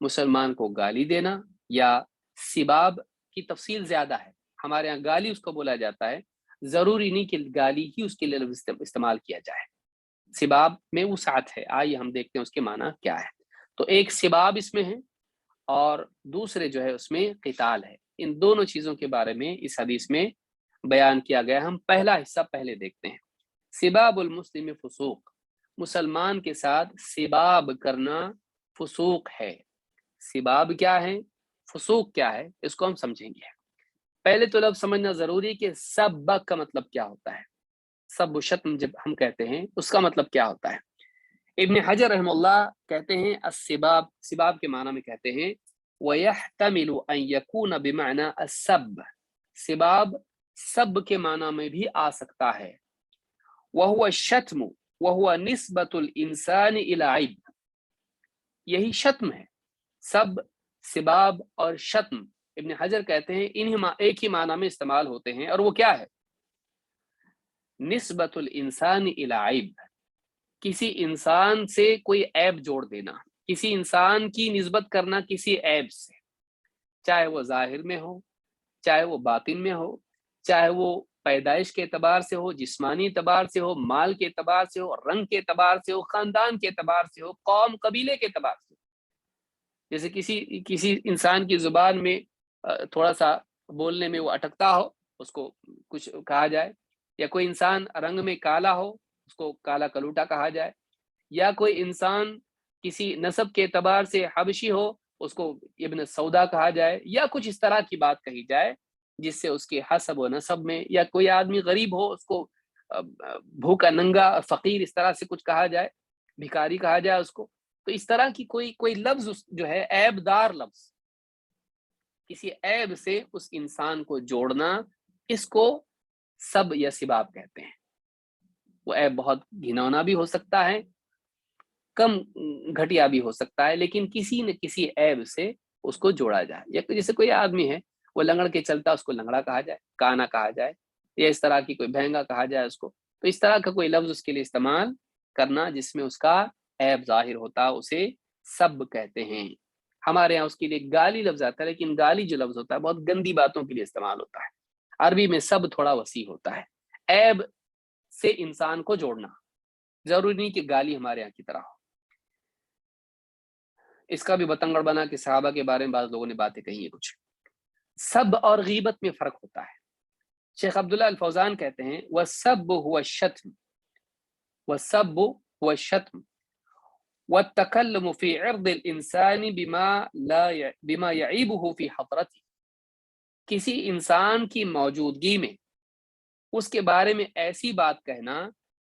مسلمان کو گالی دینا یا سباب کی تفصیل زیادہ ہے، ہمارے ہاں گالی اس کو بولا جاتا ہے، ضروری نہیں کہ گالی ہی اس کے لیے لفظ استعمال کیا جائے، سباب میں وسعت ہے۔ آئیے ہم دیکھتے ہیں اس کے معنی کیا ہے۔ تو ایک سباب اس میں ہے اور دوسرے جو ہے اس میں قتال ہے۔ ان دونوں چیزوں کے بارے میں اس حدیث میں بیان کیا گیا۔ ہم پہلا حصہ پہلے دیکھتے ہیں۔ سباب المسلم فسوق، مسلمان کے ساتھ سباب کرنا فسوق ہے۔ سباب کیا ہے؟ فسوق کیا ہے؟ اس کو ہم سمجھیں گے۔ پہلے تو لفظ سمجھنا ضروری کہ سب کا مطلب کیا ہوتا ہے۔ سب و شتم جب ہم کہتے ہیں اس کا مطلب کیا ہوتا ہے؟ ابن حجر رحم اللہ کہتے ہیں السباب، سباب کے معنی میں کہتے ہیں وَيَحْتَمِلُ أَن يَكُونَ بِمَعْنَى السَّبْ، سباب سب کے معنی میں بھی آ سکتا ہے۔ وَهُوَ الشَّتْمُ وَهُوَ نِسْبَةُ الْإِنسَانِ إِلَى عَيْبٍ، یہی شتم ہے۔ سب، سباب اور شتم ابن حجر کہتے ہیں انہیں ایک ہی معنی میں استعمال ہوتے ہیں، اور وہ کیا ہے؟ نسبت الانسان الی عیب، کسی انسان سے کوئی عیب جوڑ دینا، کسی انسان کی نسبت کرنا کسی عیب سے، چاہے وہ ظاہر میں ہو، چاہے وہ باطن میں ہو، چاہے وہ پیدائش کے اعتبار سے ہو، جسمانی اعتبار سے ہو، مال کے اعتبار سے ہو، رنگ کے اعتبار سے ہو، خاندان کے اعتبار سے ہو، قوم قبیلے کے اعتبار سے ہو۔ جیسے کسی انسان کی زبان میں تھوڑا سا بولنے میں وہ اٹکتا ہو، اس کو کچھ کہا جائے، یا کوئی انسان رنگ میں کالا ہو، اس کو کالا کلوٹا کہا جائے، یا کوئی انسان کسی نسب کے اعتبار سے حبشی ہو، اس کو ابن سودا کہا جائے، یا کچھ اس طرح کی بات کہی جائے جس سے اس کے حسب و نسب میں، یا کوئی آدمی غریب ہو اس کو بھوکا ننگا فقیر اس طرح سے کچھ کہا جائے، بھکاری کہا جائے اس کو۔ تو اس طرح کی کوئی لفظ جو ہے عیب دار لفظ، کسی عیب سے اس انسان کو جوڑنا، اس کو سب یا سباب کہتے ہیں۔ وہ عیب بہت گھنونا بھی ہو سکتا ہے، کم گھٹیا بھی ہو سکتا ہے، لیکن کسی نہ کسی عیب سے اس کو جوڑا جائے۔ یا جیسے کوئی آدمی ہے وہ لنگڑ کے چلتا، اس کو لنگڑا کہا جائے، کانا کہا جائے، یا اس طرح کی کوئی بہنگا کہا جائے اس کو۔ تو اس طرح کا کوئی لفظ اس کے لیے استعمال کرنا جس میں اس کا عیب ظاہر ہوتا، اسے سب کہتے ہیں۔ ہمارے یہاں اس کے لیے گالی لفظ آتا ہے، لیکن گالی جو لفظ ہوتا ہے بہت گندی باتوں کے لیے استعمال ہوتا ہے۔ عربی میں سب تھوڑا وسیع ہوتا ہے، عیب سے انسان کو جوڑنا، ضروری نہیں کہ گالی ہمارے یہاں کی طرح ہو۔ اس کا بھی بتنگڑ بنا کہ صحابہ کے بارے میں بعض لوگوں نے باتیں کہی ہیں کچھ۔ سب اور غیبت میں فرق ہوتا ہے۔ شیخ عبداللہ الفوزان کہتے ہیں وَالسَّبُّ هُوَ الشَّتْمُ، وَالسَّبُّ هُوَ الشَّتْمُ وَالتَّكَلُّمُ فِي عِرْضِ الْإِنسَانِ بِمَا يَعِيبُهُ فِي حَضْرَتِهِ، کسی انسان کی موجودگی میں اس کے بارے میں ایسی بات کہنا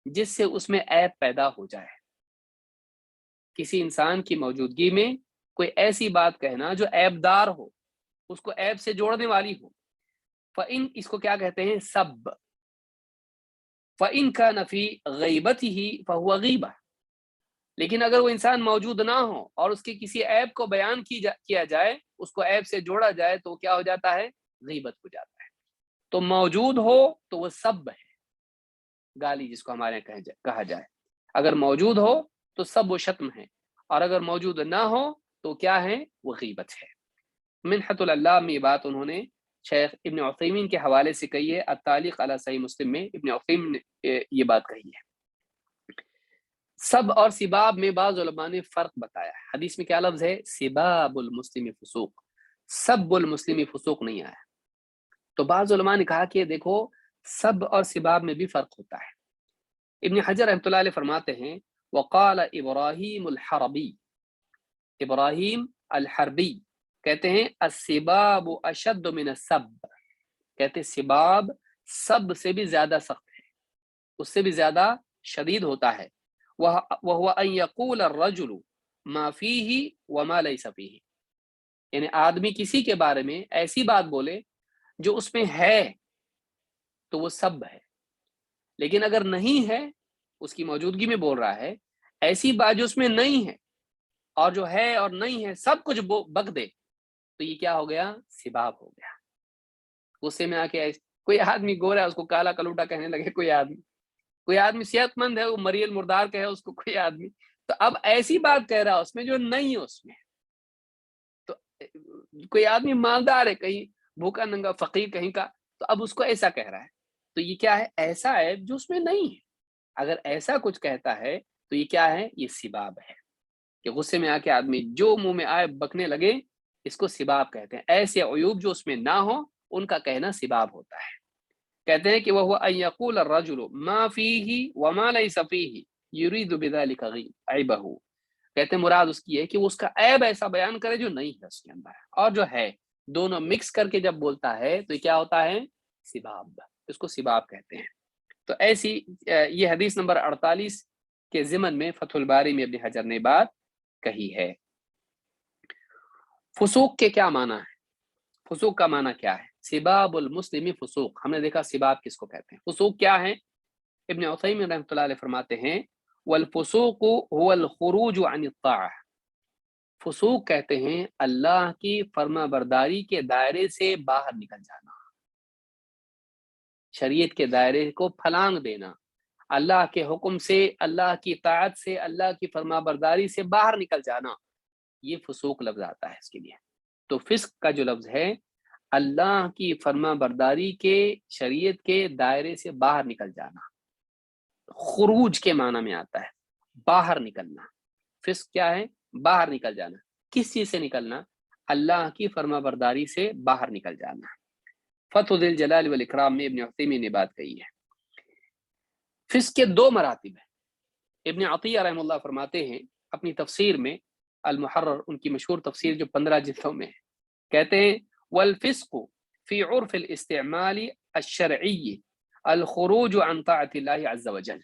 جس سے اس میں عیب پیدا ہو جائے۔ کسی انسان کی موجودگی میں کوئی ایسی بات کہنا جو عیب دار ہو، اس کو عیب سے جوڑنے والی ہو۔ فَإِن، اس کو کیا کہتے ہیں؟ سب۔ فَإِن كَانَ فِي غِيبَتِهِ فَهُوَ غِيبَةٌ، لیکن اگر وہ انسان موجود نہ ہو اور اس کے کسی عیب کو بیان کیا جائے، اس کو عیب سے جوڑا جائے، تو کیا ہو جاتا ہے؟ غیبت ہو جاتا ہے۔ تو موجود ہو تو وہ سب ہے، گالی جس کو ہمارے یہاں کہا جائے۔ اگر موجود ہو تو سب و شتم ہے، اور اگر موجود نہ ہو تو کیا ہے؟ وہ غیبت ہے۔ منحۃ العلام میں یہ بات انہوں نے شیخ ابن عثیمین کے حوالے سے کہی ہے، التعلیق علی صحیح مسلم میں ابن عثیمین نے یہ بات کہی ہے۔ سب اور سباب میں بعض علماء نے فرق بتایا ہے۔ حدیث میں کیا لفظ ہے؟ سباب المسلم فسوق، سب المسلم فسوق نہیں آیا۔ تو بعض علماء نے کہا کہ دیکھو سب اور سباب میں بھی فرق ہوتا ہے۔ ابن حجر رحمۃ اللہ علیہ فرماتے ہیں وقال ابراہیم الحربی، ابراہیم الحربی کہتے ہیں السباب اشد من السب، کہتے ہیں سباب سب سے بھی زیادہ سخت ہے، اس سے بھی زیادہ شدید ہوتا ہے، وهو ان يقول الرجل ما فيه وما ليس فيه، یعنی آدمی کسی کے بارے میں ایسی بات بولے جو اس میں ہے تو وہ سب ہے، لیکن اگر نہیں ہے اس کی موجودگی میں بول رہا ہے، ایسی بات جو اس میں نہیں ہے اور جو ہے اور نہیں ہے سب کچھ بک دے تو یہ کیا ہو گیا؟ سباب ہو گیا۔ غصے میں آ کے کوئی آدمی گورا ہے اس کو کالا کلوٹا کہنے لگے، کوئی آدمی صحت مند ہے وہ مریل مردار کہے اس کو کوئی آدمی، تو اب ایسی بات کہہ رہا اس میں جو نہیں ہے اس میں، تو کوئی آدمی مالدار ہے کہیں بھوکا ننگا فقیر کہیں کا، تو اب اس کو ایسا کہہ رہا ہے، تو یہ کیا ہے؟ ایسا ہے جو اس میں نہیں ہے۔ اگر ایسا کچھ کہتا ہے تو یہ کیا ہے؟ یہ سباب ہے، کہ غصے میں آ کے آدمی جو منہ میں آئے بکنے لگے، اس کو سباب کہتے ہیں۔ ایسے عیوب جو اس میں نہ ہو ان کا کہنا سباب ہوتا ہے۔ کہتے ہیں کہ وہ ان یقول الرجل ما فیہ وما لیس فیہ یرید بذلک عیبہ، کہتے ہیں مراد اس کی ہے کہ وہ اس کا عیب ایسا بیان کرے جو نہیں ہے اس کے اندر اور جو ہے، دونوں مکس کر کے جب بولتا ہے تو یہ کیا ہوتا ہے؟ سباب، اس کو سباب کہتے ہیں۔ تو ایسی یہ حدیث نمبر 48 کے ضمن میں فتح الباری میں ابن حجر نے بات کہی ہے۔ فسوق کے کیا معنی ہے؟ فسوق کا معنی کیا ہے؟ سباب المسلم فسوق، ہم نے دیکھا سباب کس کو کہتے ہیں، فسوق کیا ہے؟ ابن عثیمین رحمۃ اللہ علیہ فرماتے ہیں والفسوق هو الخروج عن الطاعہ، فسوق کہتے ہیں اللہ کی فرما برداری کے دائرے سے باہر نکل جانا، شریعت کے دائرے کو پھلانگ دینا، اللہ کے حکم سے، اللہ کی طاعت سے، اللہ کی فرما برداری سے باہر نکل جانا، یہ فسوق لفظ آتا ہے اس کے لیے۔ تو فسق کا جو لفظ ہے اللہ کی فرما برداری کے، شریعت کے دائرے سے باہر نکل جانا، خروج کے معنی میں آتا ہے، باہر نکلنا۔ فسق کیا ہے؟ باہر نکل جانا۔ کس چیز سے نکلنا؟ اللہ کی فرما برداری سے باہر نکل جانا۔ فتح ذی الجلال والاکرام میں ابن عثیمین نے بات کہی ہے۔ فسق کے دو مراتب ہیں۔ ابن عطیہ رحمہ اللہ فرماتے ہیں اپنی تفسیر میں المحرر، ان کی مشہور تفسیر جو 15 جلدوں میں ہے، کہتے ہیں والفسق فی عرف الاستعمال الشرعی الخروج عن طاعت اللہ عز وجل،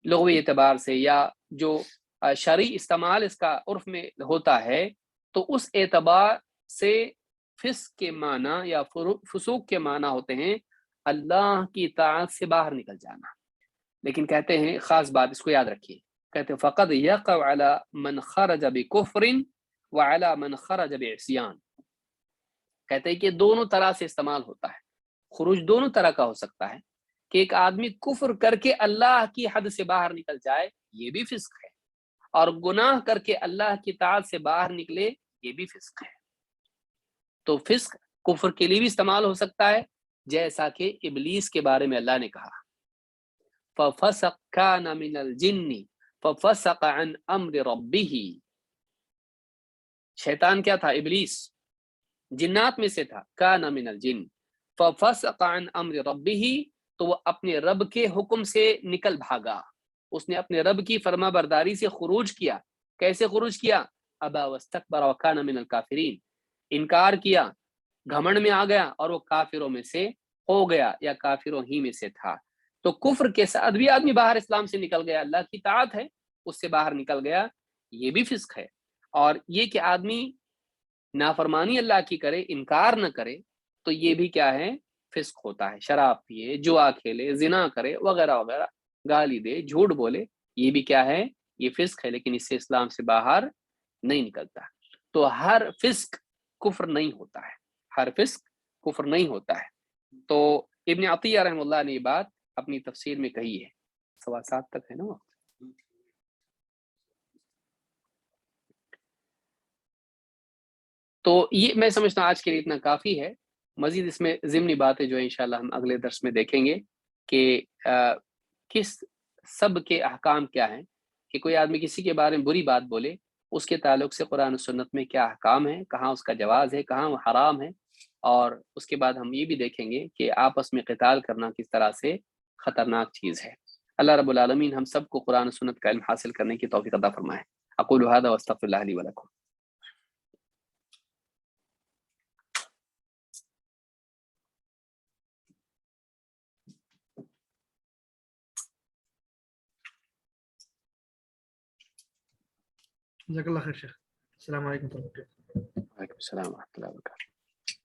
لغوی اعتبار سے یا جو شرعی استعمال اس کا عرف میں ہوتا ہے تو اس اعتبار سے فسق کے معنی یا فسوق کے معنی ہوتے ہیں اللہ کی طاعت سے باہر نکل جانا۔ لیکن کہتے ہیں خاص بات اس کو یاد رکھیے، کہتے ہیں فقد یقع علی من خرج بکفر وعلی من خرج بعصیان، کہتے ہیں کہ دونوں طرح سے استعمال ہوتا ہے، خروج دونوں طرح کا ہو سکتا ہے، کہ ایک آدمی کفر کر کے اللہ کی حد سے باہر نکل جائے یہ بھی فسق ہے، اور گناہ کر کے اللہ کی طاعت سے باہر نکلے یہ بھی فسق ہے۔ تو فسق کفر کے لیے بھی استعمال ہو سکتا ہے، جیسا کہ ابلیس کے بارے میں اللہ نے کہا فَفَسَقَ كَانَ مِنَ الْجِنِّ فَفَسَقَ عَنْ أَمْرِ رَبِّهِ، شیطان کیا تھا؟ ابلیس جنات میں سے تھا، كَانَ مِنَ الْجِنِّ فَفَسَقَ عَنْ أَمْرِ رَبِّهِ، تو وہ اپنے رب کے حکم سے نکل بھاگا، اس نے اپنے رب کی فرما برداری سے خروج کیا۔ کیسے خروج کیا؟ ابا واستکبر وکان من الکافرین، انکار کیا، گھمنڈ میں آ گیا اور وہ کافروں میں سے ہو گیا یا کافروں ہی میں سے تھا۔ تو کفر کے ساتھ بھی آدمی باہر اسلام سے نکل گیا، اللہ کی طاعت ہے اس سے باہر نکل گیا، یہ بھی فسق ہے۔ اور یہ کہ آدمی نافرمانی اللہ کی کرے، انکار نہ کرے، تو یہ بھی کیا ہے؟ فسق ہوتا ہے۔ شراب پیے، جوا کھیلے، زنا کرے وغیرہ وغیرہ، گالی دے، جھوٹ بولے، یہ بھی کیا ہے؟ یہ فسق ہے، لیکن اس سے اسلام سے باہر نہیں نکلتا۔ تو ہر فسق کفر نہیں ہوتا ہے، ہر فسق کفر نہیں ہوتا ہے۔ تو ابن عطیہ رحمہ اللہ نے یہ بات اپنی تفسیر میں کہی ہے۔ 7:15 تک ہے نا وقت؟ تو یہ میں سمجھتا ہوں آج کے لیے اتنا کافی ہے، مزید اس میں ضمنی باتیں جو انشاءاللہ ہم اگلے درس میں دیکھیں گے کہ کس سب کے احکام کیا ہیں، کہ کوئی آدمی کسی کے بارے میں بری بات بولے اس کے تعلق سے قرآن و سنت میں کیا احکام ہیں، کہاں اس کا جواز ہے، کہاں وہ حرام ہے، اور اس کے بعد ہم یہ بھی دیکھیں گے کہ آپس میں قتال کرنا کس طرح سے خطرناک چیز ہے۔ اللہ رب العالمین ہم سب کو قرآن و سنت کا علم حاصل کرنے کی توفیق عطا فرمائے۔ اقول هذا واستغفر الله لي ولكم. جزاک اللہ خیر شیخ. السلام علیکم ورحمۃ اللہ. وعلیکم السلام ورحمۃ اللہ وبرکاتہ.